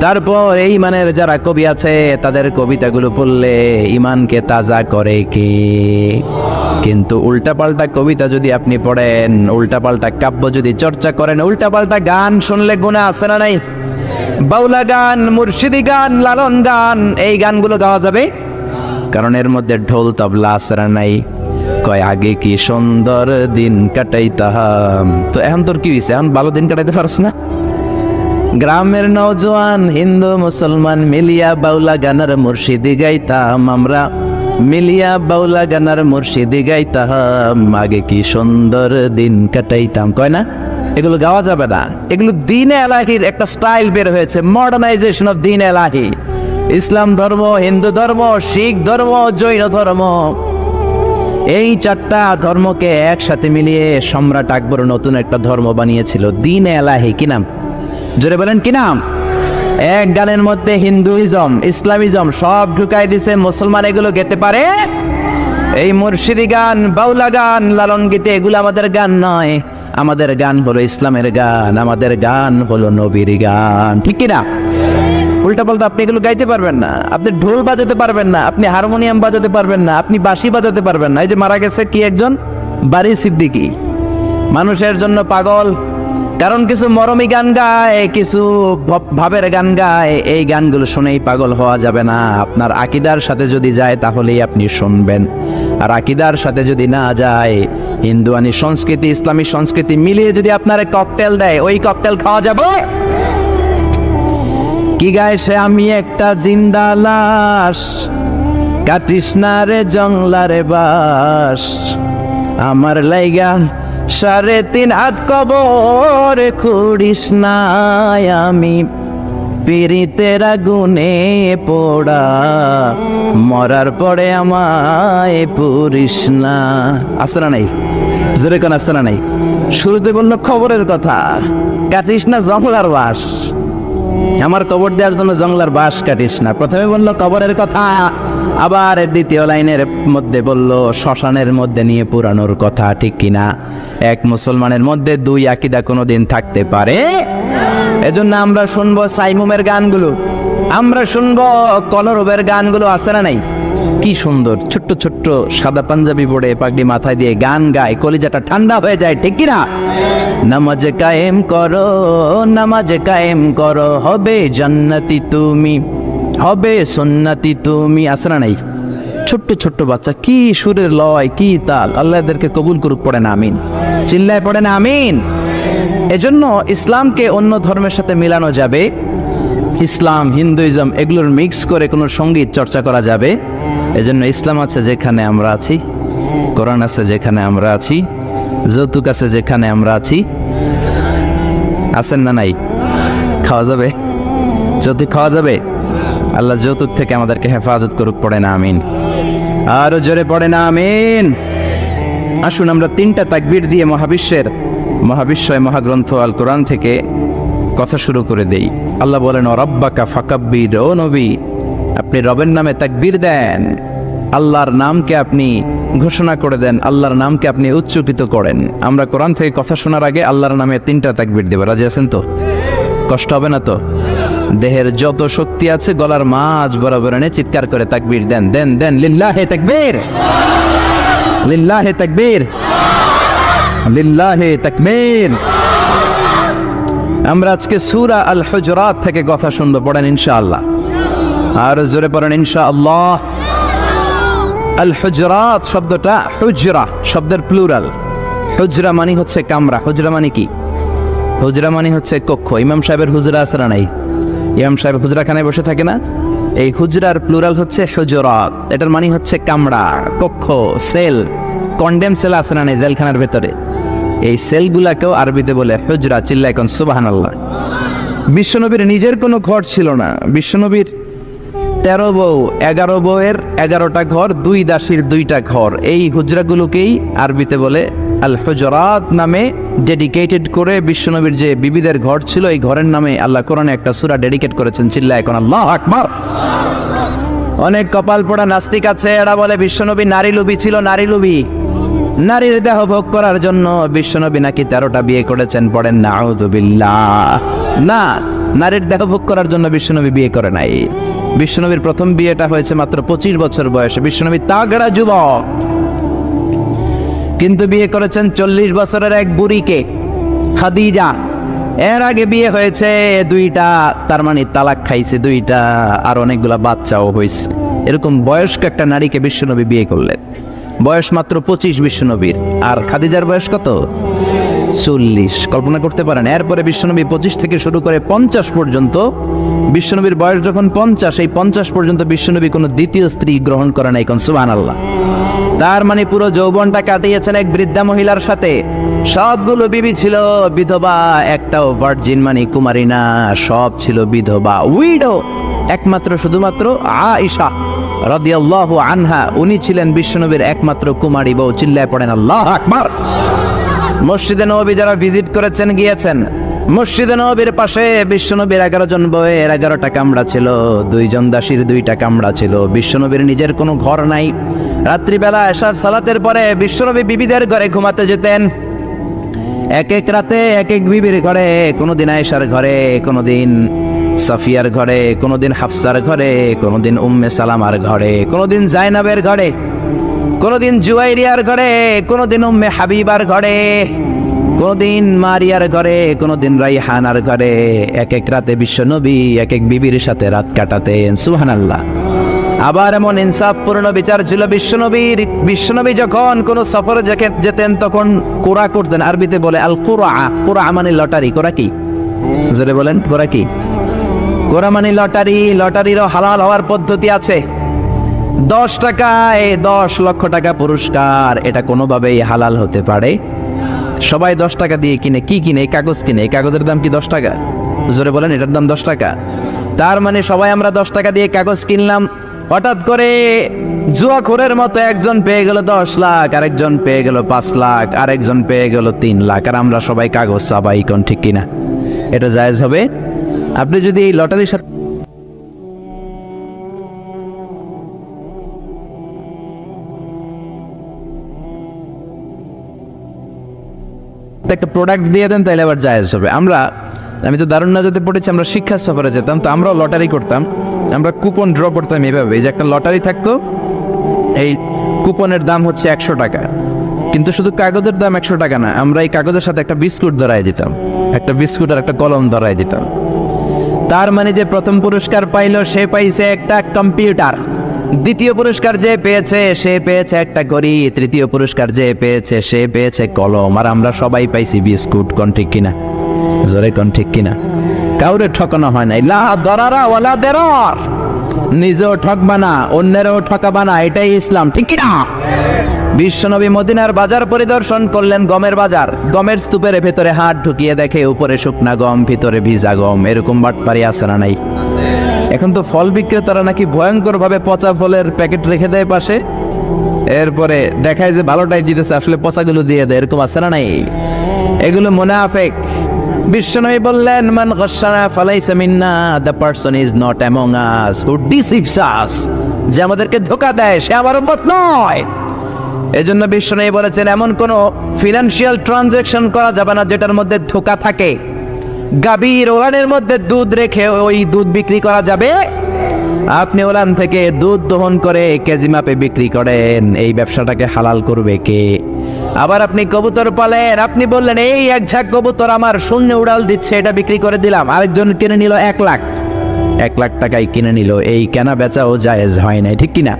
তারপর এই ইমানের যারা কবি আছে তাদের কবিতাগুলো পড়লে ইমানকে তাজা করে কে? কিন্তু উল্টাপাল্টা কবিতা যদি আপনি পড়েন, উল্টাপাল্টা কাব্য যদি চর্চা করেন, উল্টাপাল্টা গান শুনলে গুনাহ আছে না নাই? বাউলা গান, মুর্শিদি গান, লালন গান, এই গানগুলো গাওয়া যাবে? কারণ এর মধ্যে ঢোল তবলা আছে না নাই? কয় আগে কি সুন্দর দিন কাটাইতাম, তো এখন তোর কি হইছে? এখন ভালো দিন কাটাইতে পারছ না? গ্রামের নওজোয়ান হিন্দু মুসলমান মিলিয়া বাউলা গানার মুর্শিদি গাইতাম আমরা, মিলিয়া বাউলা গানার মুর্শিদি গাইতাম, আগে কি সুন্দর দিন কাটাইতাম। কয় না? এগুলো গাওয়া যাবে না। এগুলো দ্বীনে এলাহির একটা স্টাইল বের হয়েছে, মডার্নাইজেশন অফ দ্বীনে এলাহি। ইসলাম ধর্ম, হিন্দু ধর্ম, শিখ ধর্ম, জৈন ধর্ম, এই চারটা ধর্মকে একসাথে মিলিয়ে সম্রাট আকবর নতুন একটা ধর্ম বানিয়েছিল, দ্বীনে এলাহি। কি নাম? জোরে বলেন, কি নাম? এক গানের মধ্যে হিন্দুইজম, ইসলামিজম সব ঢুকাই দিছে। মুসলমান এগুলো গেতে পারে? এই মুর্শিদি গান, বাউলা গান, লালন গীতে, এগুলো আমাদের গান নয়। আমাদের গান হলো ইসলামের গান, আমাদের গান হলো নবীর গান, ঠিক কিনা? উল্টা পাল্টা আপনি এগুলো গাইতে পারবেন না, আপনি ঢোল বাজাতে পারবেন না, আপনি হারমোনিয়াম বাজাতে পারবেন না, আপনি বাঁশি বাজাতে পারবেন না। এই যে মারা গেছে কি একজন, বারি সিদ্দিকী, মানুষের জন্য পাগল। কারণ কিছু মরমী গান গায়, কিছু ভাবের গান গায়, এই গানগুলো শুনেই পাগল হওয়া যাবে না। আপনার আকীদার সাথে যদি যায় তাহলেই আপনি শুনবেন, আর আকীদার সাথে যদি না যায়, হিন্দুয়ানি সংস্কৃতি ইসলামী সংস্কৃতি মিলিয়ে যদি আপনার ককটেল দেয়, ওই ককটেল খাওয়া যাবে? কি গায় সে? আমি একটা জিন্দা লাশ, কাটিস না রে জংলারে বাস, আমার লাইগা 3.5 হাত কবর খুঁড়িস না, আমি পিরিতের আগুনে পোড়া, মরার পরে আমায় পুরিস না। আছে না নাই? যেরকম আছে না নাই? শুরুতে বললো খবরের কথা, কাটিস না জংলার বাস, আমার কবর দেওয়ার জন্য জংলার বাস কাটিস না। প্রথমে বললো কবরের কথা, আবার দ্বিতীয় লাইনের মধ্যে বললো শ্মশানের মধ্যে নিয়ে পুরানোর কথা। ঠিক কিনা? এক মুসলমানের মধ্যে দুই আকীদা কোনোদিন থাকতে পারে? এজন্য আমরা শুনবো সাইমুমের গানগুলো, আমরা শুনবো কলরবের গানগুলো, আছে না নাই? কি সুন্দর ছোট্ট ছোট্ট সাদা পাঞ্জাবি পরে পাগড়ি মাথায় দিয়ে গান গায়, কলিজাটা ঠান্ডা হয়ে যায়। ঠিক কিনা? নামাজ কায়েম করো, নামাজ কায়েম করো, হবে জান্নাতি তুমি, হবে সুন্নতি তুমি, আছে না নাই? ছোট্ট ছোট্ট বাচ্চা, কি সুরের লয়, কি তাল! আল্লাহ এদেরকে কবুল করুক, পড়ে না আমিন, চিল্লায় পড়ে না আমিন। এজন্য ইসলামকে অন্য ধর্মের সাথে মিলানো যাবে, ইসলাম হিন্দুইজম এগুলোর মিক্স করে কোনো সঙ্গীত চর্চা করা যাবে। এজন্য ইসলাম আছে যেখানে আমরা আছি, কোরআন আছে যেখানে আমরা আছি, যৌতুক আছে যেখানে আমরা আছি, আছেন না নাই? খাওয়া যাবে, যৌতুক খাওয়া যাবে? আল্লাহ যৌতুক থেকে আমাদেরকে হেফাজত করুক, পড়ে না আমিন, আরো জোরে পড়ে না আমিন। আসুন আমরা তিনটা তাকবীর দিয়ে মহাবিশ্বয় মহাগ্রন্থ আল কোরআন থেকে কথা শুরু করে দেই। আল্লাহ বলেন, ও রব্বাকা ফাকাব্বির, ও নবী আপনি রবের নামে তাকবীর দেন, আল্লাহর নামকে আপনি ঘোষণা করে দেন, আল্লাহর নামকে আপনি উচ্চকিত করেন। আমরা কোরআন থেকে কথা শোনার আগে আল্লাহর নামে তিনটা তাকবীর দেব। রাজি আছেন তো? কষ্ট হবে না তো? দেহের যত শক্তি আছে গলার মাঝ বরাবর এনে চিৎকার করে তাকবীর দেন, দেন দেন। লিল্লাহে তাকবীর, লিল্লাহে তাকবীর, লিল্লাহে তাকবীর। আমরা আজকে সূরা আল হুজুরাত থেকে কথা শুনবো, পড়েন ইনশাআল্লাহ, আর জোরে পড়েন ইনশাআল্লাহ। আল হুজুরাত শব্দটা হুজরা শব্দের প্লুরাল। হুজরা মানে হচ্ছে কামরা। হুজরা মানে কি? হুজরা মানে হচ্ছে কক্ষ। ইমাম সাহেবের হুজরা আছে না নাই? ইমাম সাহেব হুজরাখানায় বসে থাকে না? এই হুজরার প্লুরাল হচ্ছে হুজুরাত। এটার মানে হচ্ছে কামরা, কক্ষ, সেল। কন্ডেম সেল আছে না নাই জেলখানার ভেতরে? এই সেলগুলাকেও আরবিতে বলে হুজরা। চিল্লায় কোন সুবহানাল্লাহ। বিশ্বনবীর নিজের কোনো ঘর ছিল না। বিশ্বনবীর 13 বউ, 11 বউয়ের 11টা ঘর, 2 দাসীর 2টা ঘর। এই হুজরাগুলোকেই আরবিতে বলে আল হুজরাত নামে ডেডিকেটেড করে। বিশ্বনবীর যে বিবিদের ঘর ছিল, এই ঘরের নামে আল্লাহ কোরআনে একটা সূরা ডেডিকেট করেছেন। চিল্লায় এখন আল্লাহু আকবার। অনেক কপাল পোড়া নাস্তিক আছে, এরা বলে বিশ্বনবী নারী লোভী ছিল, নারী লোভী। নারীর দেহ ভোগ করার জন্য বিশ্বনবী নাকি 13টা বিয়ে করেছেন, পড়েন নাউযুবিল্লাহ। না, নারীর দেহ ভোগ করার জন্য বিশ্বনবী বিয়ে করে নাই। বিশ্বনবীর প্রথম বিয়েটা হয়েছে মাত্র 25 বছর বয়সে। বিশ্বনবী তাগড়া যুবক, কিন্তু বিয়ে করেছেন 40 বছরের এক বুড়িকে, খাদিজা। এর আগে বিয়ে হয়েছে 2টা, তার মানে তালাক খাইছে 2টা, আর অনেকগুলা বাচ্চাও হয়েছে। এরকম বয়স্ক একটা নারীকে বিশ্বনবী বিয়ে করলেন। বয়স মাত্র 25 বিশ্বনবীর, আর খাদিজার বয়স কত? 40। কল্পনা করতে পারেন? এরপরে বিশ্বনবী 25 থেকে শুরু করে 50 পর্যন্ত, বিশ্বনবীর বয়স যখন 50, এই 50 পর্যন্ত বিশ্বনবী কোনো দ্বিতীয় স্ত্রী গ্রহণ করে নাই। কোন সুবহানাল্লাহ। তার মানে পুরো যৌবনটা কাটিয়েছেন এক বৃদ্ধা মহিলার সাথে। সবগুলো বিবি ছিল বিধবা, একটাও ভার্জিন মানে কুমারী না, সব ছিল বিধবা, উইডো। একমাত্র শুধুমাত্র আয়েশা রাদিয়াল্লাহু আনহা, উনি ছিলেন বিশ্বনবীর একমাত্র কুমারী বউ। চিল্লায় পড়েন আল্লাহু আকবার। মসজিদে নববী যারা ভিজিট করেছেন, গিয়েছেন, মসজিদে নববীর পাশে বিশ্বনবীর 11 জন বউয়ের 11টা কামরা ছিল, 2 জন দাসীর 2টা কামরা ছিল। বিশ্বনবীর নিজের কোনো ঘর নাই। রাত্রিবেলা এশার সালাতের পরে বিশ্বনবী বিবিদের ঘরে ঘুমাতে যেতেন। এক এক রাতে এক এক বিবির ঘরে, কোনোদিন আয়েশার ঘরে, কোনোদিন সাফিয়ার ঘরে, কোনোদিন হাফসার ঘরে, কোনোদিন উম্মে সালামার ঘরে, কোনোদিন জাইনাবের ঘরে, কোনোদিন জুয়াইরিয়ার ঘরে, কোনোদিন উম্মে হাবিবার ঘরে, কোনোদিন মারিয়ার ঘরে, কোনোদিন রাইহানার ঘরে। এক এক রাতে বিশ্বনবী এক এক বিবির সাথে রাত কাটাতেন। সুবহানাল্লাহ। আবার এমন ইনসাফপূর্ণ বিচার ছিল বিশ্বনবীর। বিশ্বনবী যখন কোন সফরে যেতেন তখন কোরা করতেন। আরবিতে বলে আল কুরআ। কুরআ মানে লটারি। কোরা কি? জোরে বলেন, কোরা কি? কোরা মানে লটারি। লটারিরও হালাল হওয়ার পদ্ধতি আছে। 10 টাকায় 10 লক্ষ টাকা পুরস্কার, এটা কোনোভাবেই হালাল হতে পারে? সবাই 10 টাকা দিয়ে কিনে। কি কিনে? কাগজ কিনে। এই কাগজের দাম কি 10 টাকা? জোরে বলেন, এটার দাম 10 টাকা। তার মানে সবাই আমরা 10 টাকা দিয়ে কাগজ কিনলাম। হঠাৎ করে জুয়াখোরের মতো একজন পেয়ে গেল 10 লাখ, আরেকজন পেয়ে গেল 5 লাখ, আরেকজন পেয়ে গেল 3 লাখ, আর আমরা সবাই কাগজ চাবাই, কোন ঠিক কিনা? এটা জায়েজ হবে? আপনি যদি এই লটারির সাথে একটা প্রোডাক্ট দিয়ে দেন তাহলে আবার জায়েজ হবে। আমি তো দারুণ নাজাতে পড়েছি, আমরা শিক্ষা সফরে যেতাম, তো আমরাও লটারি করতাম, আমরা কুপন ড্র করতাম এভাবে, এই যে একটা লটারি থাকতো, এই কুপনের দাম হচ্ছে 100 টাকা, কিন্তু শুধু কাগজের দাম 100 টাকা না, আমরা এই কাগজের সাথে একটা বিস্কুট ধরাই দিতাম, একটা বিস্কুট আর একটা কলম ধরাই দিতাম। তার মানে যে প্রথম পুরস্কার পাইলো সে পাইছে একটা কম্পিউটার, দ্বিতীয় পুরস্কার যে পেয়েছে সে পেয়েছে একটা ঘড়ি, তৃতীয় পুরস্কার যে পেয়েছে সে পেয়েছে কলম, আর আমরা সবাই পাইছি বিস্কুট, কোন ঠিক কিনা? জোরে কোন ঠিক কিনা? কাউরে ঠকানো হয় নাই, লা দরারা ওয়ালা দেরার, নিজেও ঠকবা না অন্যেরও ঠকাবা না, এটাই ইসলাম, ঠিক কিনা? বিশ্বনবী মদিনার বাজার পরিদর্শন করলেন, গমের বাজার, গমের স্তূপের ভেতরে হাত ঢুকিয়ে দেখে উপরে শুকনা গম, ভিতরে ভিজা গম। এরকম বাটপারি আছে না নাই? এখন তো ফল বিক্রেতারা নাকি ভয়ঙ্কর ভাবে পচা ফলের প্যাকেট রেখে দেয় পাশে, এরপরে দেখায় যে ভালোটাই জিতেছে, আসলে পচাগুলো দিয়ে দেয়, এরকম আছে না নাই? এগুলো মুনাফিক। বিশ্বনবী বললেন, মান গাশশানা ফালাইসা মিন্না, the person is not among us who deceives us, যে আমাদেরকে ধোঁকা দেয় সে আমার উম্মত নয়। এজন্য বিশ্বনবী বলেছেন, এমন কোন ফিনান্সিয়াল ট্রানজাকশন করা যাবে না যেটার মধ্যে ধোঁকা থাকে। গাভীর ওলানের মধ্যে দুধ রেখে ওই দুধ বিক্রি করা যাবে? আপনি ওলান থেকে দুধ দহন করে কেজি মাপে বিক্রি করেন, এই ব্যবসাটাকে হালাল করবে কে? আবার আপনি কবুতর পালেন, আপনি বললেন এই এক ঝাঁক কবুতর আমার শূন্য উড়াল দিচ্ছে, এটা বিক্রি করে দিলাম, আরেকজন কিনে নিল 1 লাখ, 1 লাখ টাকায় কিনে নিল, এই কেনা বেচাও জায়েজ হয় নাই, ঠিক কিনা?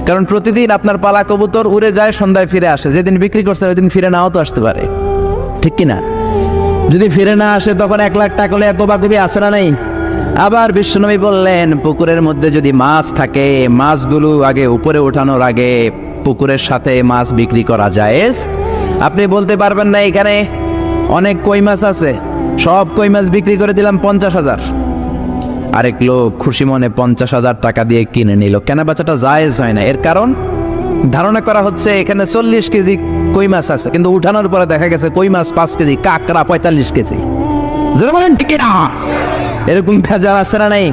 কারণ প্রতিদিন আপনার পালা কবুতর উড়ে যায়, সন্ধ্যায় ফিরে আসে, যেদিন বিক্রি করছে ওই দিন ফিরে নাও তো আসতে পারে, ঠিক কিনা? যদি ফিরে না আসে তখন 1 লাখ টাকা হলে কোবাকুবি আসে না নাই? আবার বিশ্বনবী বললেন, পুকুরের মধ্যে যদি মাছ থাকে, মাছগুলো আগে উপরে ওঠানোর আগে পুকুরের সাথে মাছ বিক্রি করা জায়েজ। আপনি বলতে পারবেন না এখানে অনেক কই মাছ আছে, সব কই মাছ বিক্রি করে দিলাম 50,000, আরেক লোক খুশি মনে 50,000 টাকা দিয়ে কিনে নিল, কেনা বেচাটা জায়েজ হয় না। এর কারণ ধারণা করা হচ্ছে এখানে 40 কেজি কই মাছ আছে, কিন্তু উঠানোর পরে দেখা গেছে কই মাছ 5 কেজি, কাঁকড়া 45 কেজি। বলেন ঠিক না? এরকম ভেজাল আছে না নাই?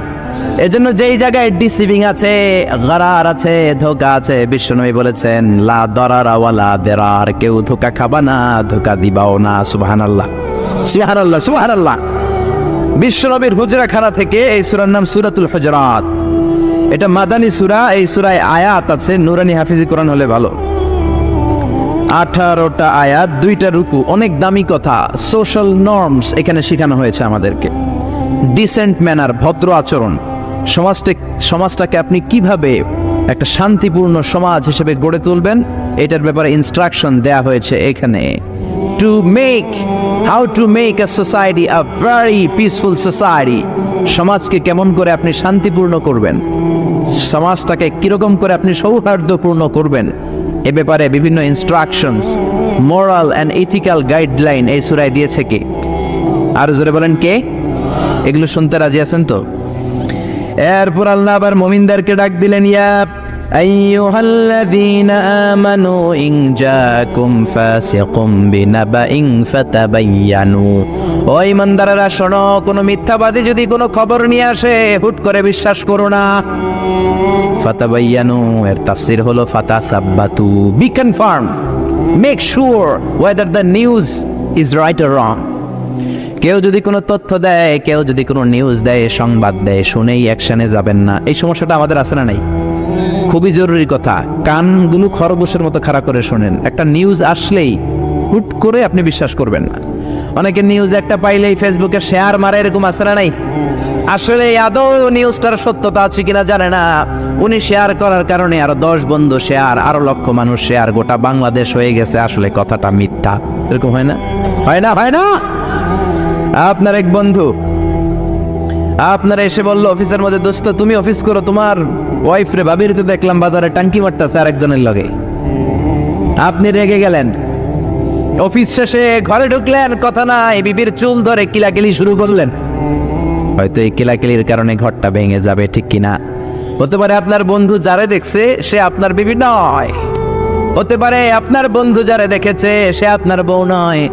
এজন্য যেই জায়গায় ডিসিভিং আছে, গরার আছে, ধোঁকা আছে, বিশ্বনবী বলেছেন লা দরারা ওয়ালা দেরার, কেউ ধোঁকা খাবা না, ধোঁকা দিবাও না। সুবহানাল্লাহ, সুবহানাল্লাহ, সুবহানাল্লাহ। বিশ্বনবীর হুজরাখানা থেকে এই সূরার নাম সূরাতুল হুজরাত। এটা মাদানী সূরা, এই সূরায় আয়াত আছে, নুরানি হাফিজি কোরআন হলে ভালো, 18টা আয়াত, 2টা রুকু, অনেক দামি কথা। সোশ্যাল নর্মস এখানে শেখানো হয়েছে আমাদেরকে, ডিসেন্ট ম্যানার, ভদ্র আচরণ, সমাজটাকে আপনি কিভাবে একটা শান্তিপূর্ণ সমাজ হিসেবে গড়ে তুলবেন এটার ব্যাপারে ইনস্ট্রাকশন দেয়া হয়েছে এখানে। How to make a society a very peaceful society, সমাজকে কেমন করে আপনি শান্তিপূর্ণ করবেন, সমাজটাকে কিরকম করে আপনি সৌহার্দ্যপূর্ণ করবেন, এ ব্যাপারে বিভিন্ন instructions, moral and ethical guideline এই সূরায় দিয়েছে কে? আরো জোরে বলেন কে? এগুলো শুনতে রাজি আছেন তো? এরপর আল্লাহ আবার মুমিনদেরকে ডাক দিলেন, ইয়া আইয়ুহাল্লাযীনা আমানু ইন জাআকুম ফাসিকুম বিনাবাইন ফাতাবায়ানু, ও ঈমানদাররা শোনো, কোনো মিথ্যাবাদী যদি কোনো খবর নিয়ে আসে হুট করে বিশ্বাস করো না। ফাতাবায়ানু এর তাফসীর হলো ফাতাসাব্বাতু, be confirm, make sure whether the news is right or wrong. কেউ যদি কোনো তথ্য দেয়, কেউ যদি কোনো নিউজ দেয়, সংবাদ দেয়, শুনেই অ্যাকশনে যাবেন না। এই সমস্যাটা আমাদের আছে না নাই? খুবই জরুরি কথা, কানগুলো খরগোশের মতো খাড়া করে শোনেন। একটা নিউজ আসলেই হুট করে আপনি বিশ্বাস করবেন না। অনেকে নিউজ একটা পাইলেই ফেসবুকে শেয়ার মারে, এরকম আছে না নাই? আসলে আদৌ নিউজটার সত্যতা আছে কিনা জানে না, উনি শেয়ার করার কারণে আরো 10 বন্ধু শেয়ার, আরো লক্ষ মানুষ শেয়ার, গোটা বাংলাদেশ হয়ে গেছে আসলে কথাটা মিথ্যা। এরকম হয় না? হয় না? হয় না? আপনার এক বন্ধু আপনারা এসে বললো অফিসের মধ্যে, দোস্ত তুমি অফিস করো, তোমার ওয়াইফ রে ভাবির তো দেখলাম বাজারে টাঙ্কি মারতেছে আরেকজনের লগে। আপনি রেগে গেলেন, অফিস শেষে ঘরে ঢুকলেন, কথা নাই, বিবির চুল ধরে কিলাকিলি শুরু করলেন। হয়তো এই কিলাকিলির কারণে ঘরটা ভেঙে যাবে, ঠিক কিনা? হতে পারে আপনার বন্ধু যারে দেখছে সে আপনার বিবি নয়, হতে পারে আপনার বন্ধু যারে দেখেছে সে আপনার বউ নয়,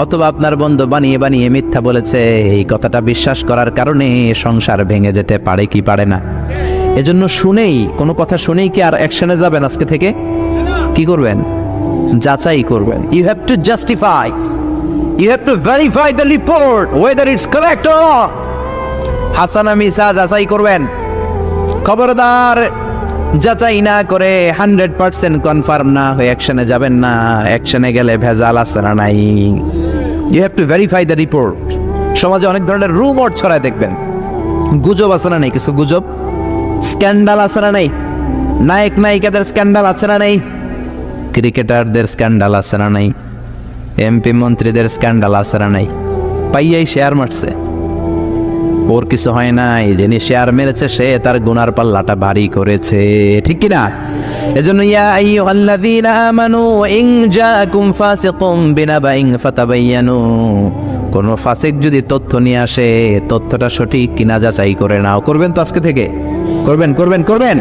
অথবা আপনার বন্ধু বানিয়ে বানিয়ে মিথ্যা বলেছে। এই কথাটা বিশ্বাস করার কারণে সংসার ভেঙে যেতে পারে কি পারে না। এজন্য শুনেই, কোনো কথা শুনেই কি আর অ্যাকশনে যাবেন আজকে থেকে? কি করবেন? যাচাই করবেন। You have to justify, you have to verify the report whether it's correct or not. হাসানা মিসা যাচাই করবেন। খবরদার যাচাই না করে 100% কনফার্ম না হয়ে অ্যাকশনে যাবেন না। অ্যাকশনে গেলে ভেজাল আছে না নাই? You have to verify the report. সমাজে অনেক ধরনের রুমর ছড়ায় দেখবেন, গুজব আছে না নেই? কিছু গুজব, স্ক্যান্ডাল আছে না নেই? নায়ক নায়িকাদের স্ক্যান্ডাল আছে না নেই? ক্রিকেটারদের স্ক্যান্ডাল আছে না নাই? এমপি মন্ত্রীদের স্ক্যান্ডাল আছে না নাই? পাইয়াই শেয়ার মারছে, ওর কিছু হয় নাই, যিনি শেয়ার মেরেছে সে তার গুনার পাল্লাটা ভারী করেছে, ঠিক কি না? এজন্য ইয়া আইয়ুহাল্লাযীনা আমানু ইন জাআকুম ফাসিকুম বিনাবাইন ফাতাবায়ানু, কোন ফাসিক যদি তথ্য নিয়ে আসে তথ্যটা সঠিক কিনা যাচাই করে নাও। করবেন তো আজকে থেকে? করবেন করবেন করবেন।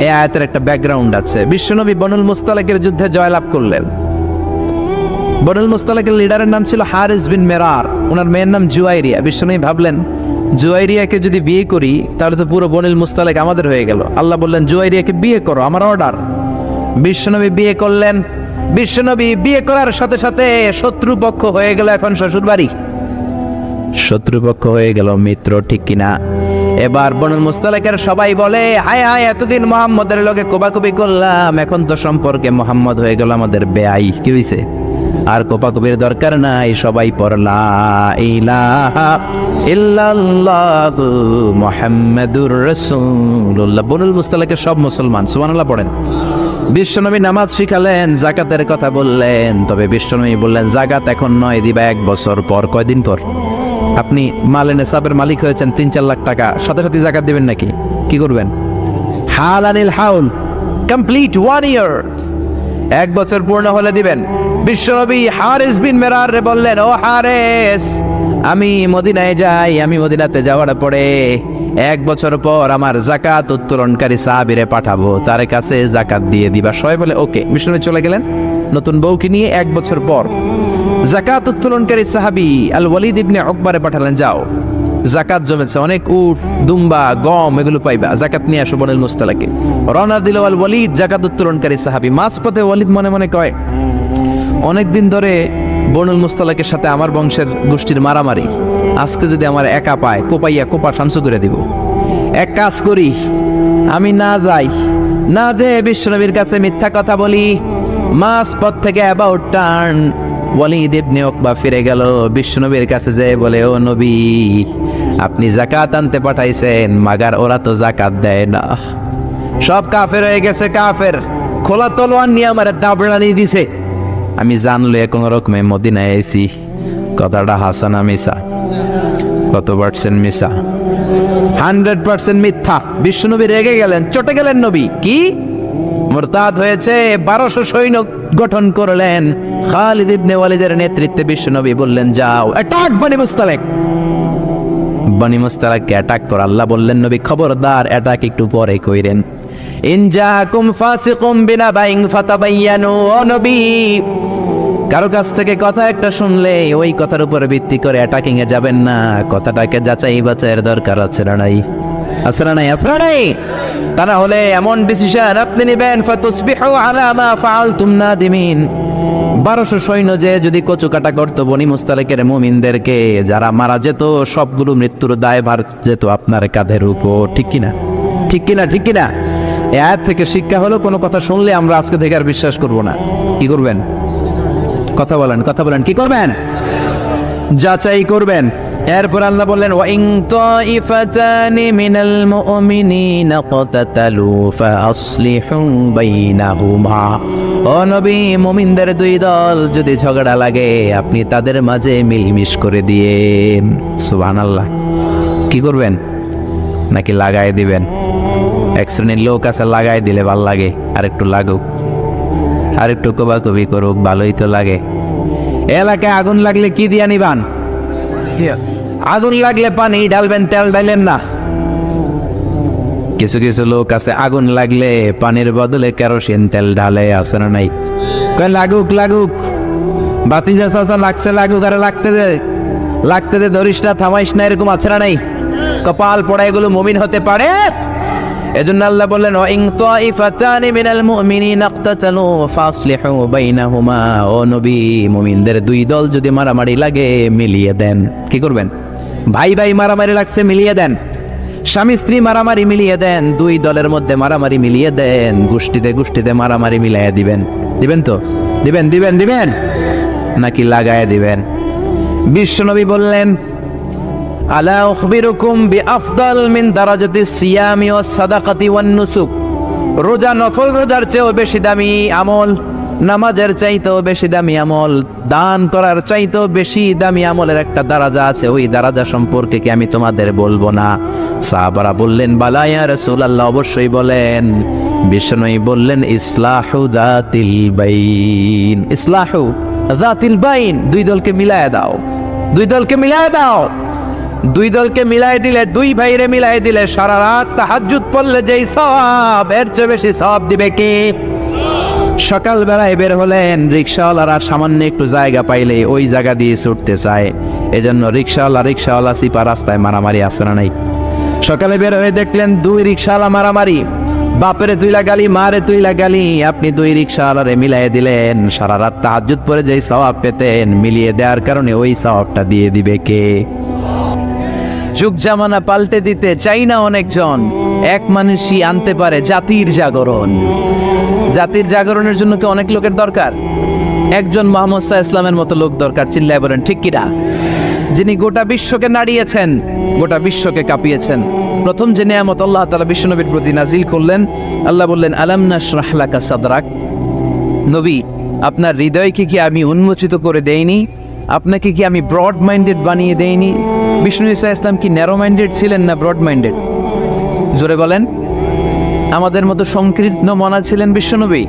এই আয়াতের একটা ব্যাকগ্রাউন্ড আছে। বিশ্বনবী বনুল মুস্তালাকের যুদ্ধে জয়লাভ করলেন। বনুল মুস্তালাকের লিডারের নাম ছিল হারিস বিন মেরার, ওনার মেয়ের নাম জুয়াইরিয়া। বিশ্বনবী ভাবলেন জুয়াইরিয়াকে যদি বিয়ে করি তাহলে তো পুরো বনুল মুস্তালাক আমাদের হয়ে গেল। আল্লাহ বললেন জুয়াইরিয়াকে বিয়ে করো, আমার অর্ডার। বিশ্বনবী বিয়ে করলেন। বিশ্বনবী বিয়ে করার সাথে সাথে শত্রুপক্ষ হয়ে গেল এখন শ্বশুর বাড়ি, শত্রুপক্ষ হয়ে গেল মিত্র, ঠিক কিনা? এবার বনুল মুস্তালাকের সবাই বলে হায় হায়, এতদিন মুহাম্মদের লগে কোবাকুবি করলাম, এখন তো সম্পর্কে মুহাম্মদ হয়ে গেল আমাদের বেয়াই। কি হইছে? আর কোপাকুবির দরকার নাই, সবাই পড়লা ইলাহা ইল্লাল্লাহু মুহাম্মাদুর রাসূলুল্লাহ। বনুল মুস্তালাকের সব মুসলমান সুবহানাল্লাহ পড়েন। বিশ্বনবী নামাজ শিখালেন, যাকাতের কথা বললেন, তবে বিশ্বনবী বললেন জাকাত এখন নয়, দিবা 1 বছর পর। কয়দিন পর? আপনি মালে নেসাবের মালিক হয়েছেন 3-4 লাখ টাকা, সাথে সাথে জাকাত দিবেন নাকি? কি করবেন? হালানিল হাউল, কমপ্লিট 1 ইয়ার, 1 বছর পূর্ণ হলে দিবেন। বিশ্বনবী হারিস বিন মেরার রে বললেন, ও হারিস, আমি মদিনায় যাই, আমি মদিনাতে যাওয়ার পরে 1 বছর পর আমার জাকাত উত্তোলনকারী সাহাবীরে পাঠাবো, তার কাছে জাকাত দিয়ে দিবা। সবাই বলে ওকে। বিশ্বনবী চলে গেলেন নতুন বউকে নিয়ে। 1 বছর পর জাকাত উত্তোলনকারী সাহাবী আল ওয়ালিদ ইবনে উকবারে পাঠালেন, যাও জাকাত জমেছে, অনেক উট দুম্বা গম এগুলো পাইবা, জাকাত নিয়ে আসো বনুল মুস্তালাকে। রওনা দিল আল ওয়ালিদ, জাকাত উত্তোলনকারী সাহাবী। মাঝপথে ওয়ালিদ মনে মনে কয়, অনেকদিন ধরে বনুল মুস্তালাকের সাথে আমার বংশের গোষ্ঠীর মারামারি, আজকে যদি আমার একা পায় কোপাইয়া কোপা শামসু করে দিব। এক কাজ করি, আমি না যাই, না যে বিশ্বনবীর কাছে মিথ্যা কথা বলি। মাঝপথ থেকে অ্যাবাউট টার্ন ওয়ালিদ ইবনে উকবা ফিরে গেল, বিশ্বনবীর কাছে যেয়ে বলে, ও নবী, আপনি জাকাত আনতে পাঠাইছেন, মাগার ওরা তো জাকাত দেয় না, সব কাফের হয়ে গেছে, কাফের খোলা তলোয়ার নিয়ে আমার দাবড়ানি দিছে। আমি জানলে কোনো রকমে মদিনায় এসি। কথাটা হাসানা মিসা? কত পার্সেন্ট মিসা? 100% মিথ্যা। বিশ্বনবী রেগে গেলেন, চটে গেলেন। নবী কি মুরতাদ হয়েছে। 1200 সৈন্য গঠন করলেন। খালিদ ইবনে ওয়ালিদের নেতৃত্বে বিশ্বনবী বললেন, যাও অ্যাটাক বনি মুস্তালাক। বনি মুস্তালাককে অ্যাটাক কর। আল্লাহ বললেন, নবী খবরদার, অ্যাটাক একটু পরে কইরেন। ইন জাআকুম ফাসিকুম বিনাবাইন ফাতাবায়ানু। ও নবী, কারো কাছ থেকে কথা একটা শুনলে ওই কথার উপরে ভিত্তি করে অ্যাটাকিং এ যাবেন না, কথাটাকে যাচাই বাছাইয়ের দরকার আছে না নাই? আছে না নাই? আছে না নাই? তা না হলে এমন ডিসিশন আপনি নেবেন, ফাতুসবিহু আলা মা ফাআলতুম নাদিমিন। 1200 সৈন্য যে যদি কচুকাটা করতো বনি মুস্তালাকের মুমিনদেরকে, যারা মারা যেত, সবগুলো মৃত্যুর দায়ভার যেত আপনার কাঁধের উপর। ঠিক কিনা? ঠিক কিনা? ঠিক কিনা? এই আয়াত থেকে শিক্ষা হলো, কোনো কথা শুনলে আমরা আজকে থেকে আর বিশ্বাস করব না। কি করবেন? কথা বলেন, কথা বলেন। কি করবেন? যাচাই করবেন। এরপর আল্লাহ বললেন, ওয়া ইন তাইফাতানি মিনাল মুমিনিনা ক্তাতালু ফাআসলিহু বাইনাহুমা। ও নবী, মুমিনদের 2 দল যদি ঝগড়া লাগে আপনি তাদের মাঝে মিলমিশ করে দিয়েন। সুবহানাল্লাহ। কি করবেন? নাকি লাগাই দিবেন? এক শ্রেণীর লোক আছে লাগাই দিলে ভাল লাগে, আর একটু লাগুক, আর একটু কোবাকুবি করুক, ভালোই তো লাগে। এলাকায় আগুন লাগলে কি দিয়া নিবান? আগুন লাগলে পানি ঢালবেন, তেল ঢালেন না। কিছু কিছু লোক আছে আগুন লাগলে পানির বদলে কেরোসিন তেল ঢালে, আছে না নাই? কয় লাগুক লাগুক, বাতিজা চাচা লাগছে লাগুক, আরে লাগতে দে ধরিস না, থামাইস না, এরকম আছে না নাই? কপাল পড়া এগুলো মুমিন হতে পারে? এজন্য আল্লাহ বললেন ওয়া ইন তাইফাতানি মিনাল মুমিনিনা ইকতাতালু ফাসলিহু বাইনাহুমা। ও নবী, মুমিনদের দুই দল যদি মারামারি লাগে মিলিয়ে দেন। কি করবেন? ভাই ভাই মারামারি লাগছে, মিলিয়ে দেন। স্বামী স্ত্রী মারামারি মিলিয়ে দেন, দুই দলের মধ্যে মারামারি মিলিয়ে দেন। গোষ্ঠীতে মারামারি মিলিয়ে দিবেন। দিবেন তো? দিবেন নাকি লাগায় দিবেন? বিশ্বনবী বললেন আলা উখবিরুকুম বিআফদাল মিন দারাজাতিস সিয়ামি ওয়াস সাদাকাতি ওয়ান নুসুক। রোজা, নফল রোজার চেয়েও বেশি দামি আমল, নামাজের চাইতেও বেশি দামি আমল, দান করার চাইতেও বেশি দামি আমলের একটা দারাজা আছে। ওই দারাজা সম্পর্কে কি আমি তোমাদের বলবো না? সাহাবারা বললেন বালা ইয়া রাসূলুল্লাহ, অবশ্যই বলেন। বিষ্ণুই বললেন ইসলাহু যাতিল বাইন। ইসলাহু যাতিল বাইন, দুই দলকে মিলায় দাও। দুই দলকে মিলাই দিলে, দুই ভাইরে মিলাই দিলে সারা রাত তাহাজ্জুদ পড়লে যেই সওয়াব, এর চেয়ে বেশি সওয়াব দিবে কে? সকাল বেলায় বের হলেন, রিকশাওয়ালারা সামান্য একটু জায়গা পাইলে ওই জায়গা দিয়ে ছুটতে চায়। এজন্য রিকশাওয়ালা সিপা রাস্তায় মারামারি আছে না নাই? সকালে বের হয়ে দেখলেন দুই রিকশাওয়ালা মারামারি, বাপেরে তুইলা গালি, মারে তুইলা গালি। আপনি দুই রিকশাওয়ালারে মিলাই দিলেন, সারা রাত তাহাজ্জুদ পড়ে যেই সওয়াব পেতেন, মিলিয়ে দেওয়ার কারণে ওই সওয়াবটা দিয়ে দিবে কে? যুগ জামানা পাল্টে দিতে চাই না অনেকজন, এক মানুষই আনতে পারে জাতির জাগরণ। জাতির জাগরণের জন্য কি অনেক লোকের দরকার? একজন মুহাম্মদ সাল্লাল্লাহু আলাইহি ওয়াসাল্লামের মতো লোক দরকার। চিল্লায় বলেন ঠিক কিনা? যিনি গোটা বিশ্বকে নাড়িয়েছেন, গোটা বিশ্বকে কাঁপিয়েছেন। প্রথম যে নিয়ামত আল্লাহ তাআলা বিশ্বনবীর প্রতি নাজিল করলেন, আল্লাহ বললেন আলাম নাশরাহ লাকা সাদরাক। নবী, আপনার হৃদয়কে কি আমি উন্মোচিত করে দেইনি? আপনাকে কি আমি ব্রড মাইন্ডেড বানিয়ে দেইনি? বিষ্ণু ঈসা ইসলাম কি ন্যারো মাইন্ডেড ছিলেন না ব্রড মাইন্ডেড? জোরে বলেন। আমাদের মতো সংকীর্ণ মনা ছিলেন বিশ্বনবী?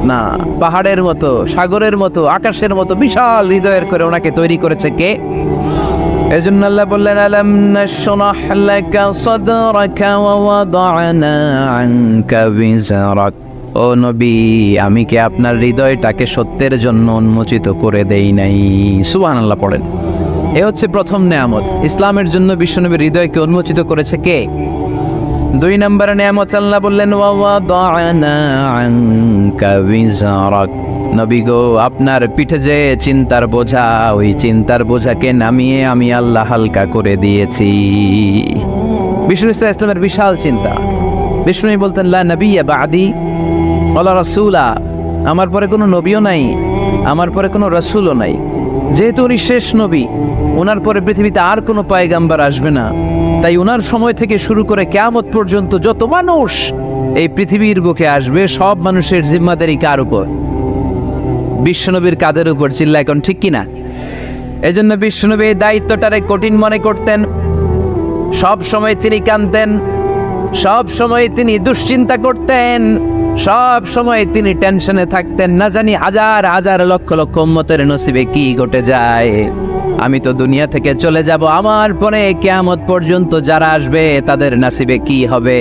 না, পাহাড়ের মতো, সাগরের মতো, আকাশের মতো বিশাল হৃদয়ের করে ওনাকে তৈরি করেছে কে? এজন্য আল্লাহ বললেন আলাম নাশরাহ লাকা সাদরাকা ওয়া ওয়াদা'না আনকা বিজরাক। ও নবী, আমি কি আপনার হৃদয়টাকে সত্যের জন্য উন্মোচিত করে দেই নাই? সুবহানাল্লাহ পড়েন। এ হচ্ছে প্রথম নেয়ামত। ইসলামের জন্য বিশ্বনবীর হৃদয়কে উন্মোচিত করেছে কে? দুই নম্বরে নেয়ামত আল্লাহ বললেন ওয়া ওয়াদা'না আনকা বিজরাক। নবী গো, আপনার পিঠে যে চিন্তার বোঝা, ওই চিন্তার বোঝাকে নামিয়ে আমি আল্লাহ হালকা করে দিয়েছি। বিষ্ণু ইসলামের বিশাল চিন্তা। বিষ্ণু বলতেন লা নবিয়্যা বা'দি ওয়ালা রাসূলা, আমার পরে কোনো নবীও নাই, আমার পরে কোনো রাসূলও নাই। যেহেতু উনি শেষ নবী, ওনার পরে পৃথিবীতে আর কোনো পয়গাম্বার আসবে না, তাই ওনার সময় থেকে শুরু করে কিয়ামত পর্যন্ত যত মানুষ এই পৃথিবীর বুকে আসবে, সব মানুষের জিম্মাদারি কার উপর? বিশ্বনবীর কাঁধের উপর। চিল্লায় এখন ঠিক কিনা? এজন্য বিশ্বনবী এই দায়িত্বটারে কঠিন মনে করতেন। সব সময় তিনি কাঁদতেন, সব সময় তিনি দুশ্চিন্তা করতেন, সব সময় তিনি টেনশনে থাকতেন। না জানি হাজার হাজার লক্ষ লক্ষ উম্মতের নসিবে কি ঘটে যায়। আমি তো দুনিয়া থেকে চলে যাব, আমার পরে কিয়ামত পর্যন্ত যারা আসবে তাদের নসিবে কি হবে,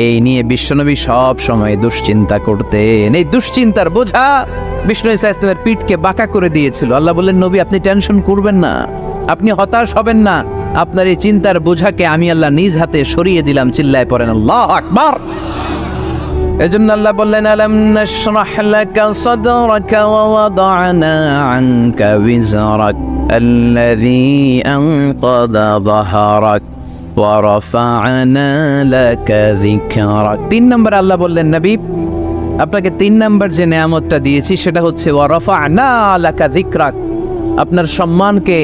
এই নিয়ে বিশ্বনবী সব সময় দুশ্চিন্তা করতেন। এই দুশ্চিন্তার বোঝা বিষ্ণু ঈসা ইসলামের পিঠকে বাঁকা করে দিয়েছিল। আল্লাহ বললেন নবী, আপনি টেনশন করবেন না, আপনি হতাশ হবেন না, আপনার এই চিন্তার বোঝাকে আমি আল্লাহ নিজ হাতে সরিয়ে দিলাম। চিল্লায় পড়েন আল্লাহু আকবার। এজন্য আল্লাহ বললেন আলাম নাশরাহ লাকা সাদরাকা ওয়া ওয়াদা'না আনকা বিজরাক আল্লাযী আনকাযা যাহরাক ওয়া রাফা'না লাকা যিকরাক। 3 নম্বর আল্লাহ বললেন নবী, আপনাকে 3 নম্বর যে নিয়ামতটা দিয়েছি সেটা হচ্ছে ওয়া রাফা'না লাকা যিকরাক। আপনার সম্মানকে,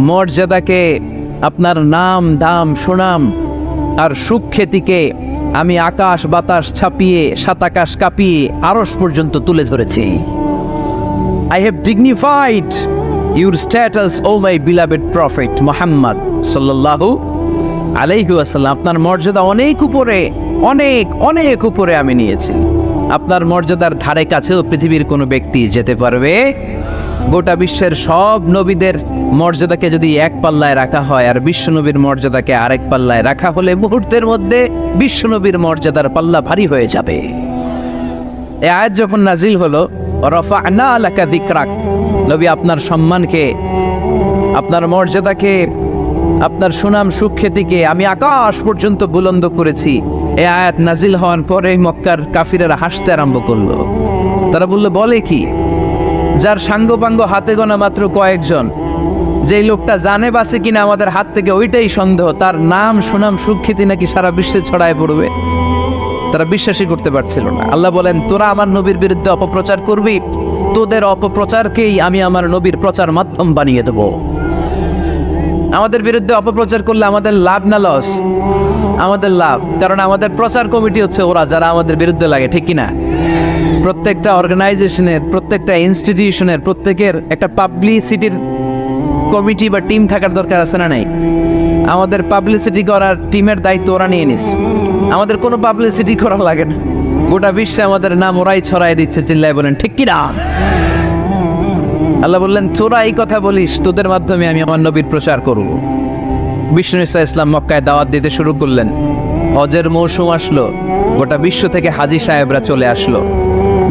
মর্যাদাকে, আপনার নাম দাম সুনাম আর সুখ্যাতিকে আমি আকাশ বাতাস ছাপিয়ে, সাত আকাশ কাঁপিয়ে আরশ পর্যন্ত তুলে ধরেছি। I have dignified your status, O my beloved prophet Muhammad sallallahu আলাইহি ওয়াসাল্লাম। আপনার মর্যাদা অনেক উপরে, অনেক অনেক উপরে আমি নিয়েছি। আপনার মর্যাদার ধারে কাছেও পৃথিবীর কোনো ব্যক্তি যেতে পারবে গোটা বিশ্বের সব নবীদের মর্যাদাকে যদি এক পাল্লায় রাখা হয় আর বিশ্বনবীর মর্যাদাকে আরেক পাল্লায় রাখা হলে মুহূর্তের মধ্যে বিশ্বনবীর মর্যাদার পাল্লা ভারী হয়ে যাবে। এই আয়াত যখন নাজিল হলো, রাফা'না লাকা যিকরাক, নবী আপনার সম্মানকে, আপনার মর্যাদাকে, আপনার সুনাম সুখ্যাতিকে আমি আকাশ পর্যন্ত বুলন্দ করেছি। এই আয়াত নাজিল হওয়ার পরে মক্কার কাফিরেরা হাসতে আরম্ভ করলো। তারা বলল, বলে কি? যার সাঙ্গপাঙ্গ হাতে গোনা মাত্র কয়েকজন, যেই লোকটা জানে বাসে কিনা আমাদের হাত থেকে ওইটাই সন্দেহ, তার নাম সুনাম সুখ্যাতি নাকি সারা বিশ্বে ছড়ায় পড়বে। তারা বিশ্বাসই করতে পারছিল না। আল্লাহ বলেন, তোরা আমার নবীর বিরুদ্ধে অপপ্রচার করবি, তোদের অপপ্রচারকেই আমি আমার নবীর প্রচার মাধ্যম বানিয়ে দেব। আমাদের বিরুদ্ধে অপপ্রচার করলে আমাদের লাভ না লস? আমাদের লাভ, কারণ আমাদের প্রচার কমিটি হচ্ছে ওরা যারা আমাদের বিরুদ্ধে লাগে, ঠিক কিনা? প্রত্যেকটা অর্গানাইজেশনের, প্রত্যেকটা ইনস্টিটিউশনের, প্রত্যেকের একটা পাবলিসিটির কমিটি বা টিম থাকার দরকার আছে না নাই? আমাদের পাবলিসিটি করার টিমের দায়িত্ব ওরা নিয়ে নিস। আমাদের কোনো পাবলিসিটি করা লাগে না, গোটা বিশ্বে আমাদের নাম ওরাই ছড়াই দিচ্ছে। চিল্লায় বলেন ঠিক কিনা? আল্লাহ বললেন, তোরা এই কথা বলিস, তোদের মাধ্যমে আমি আমার নবীর প্রচার করব। বিষ্ণু ঈসা ইসলাম মক্কায় দাওয়াত দিতে শুরু করলেন। হজের মৌসুম আসলো, গোটা বিশ্ব থেকে হাজী সাহেবরা চলে আসলো।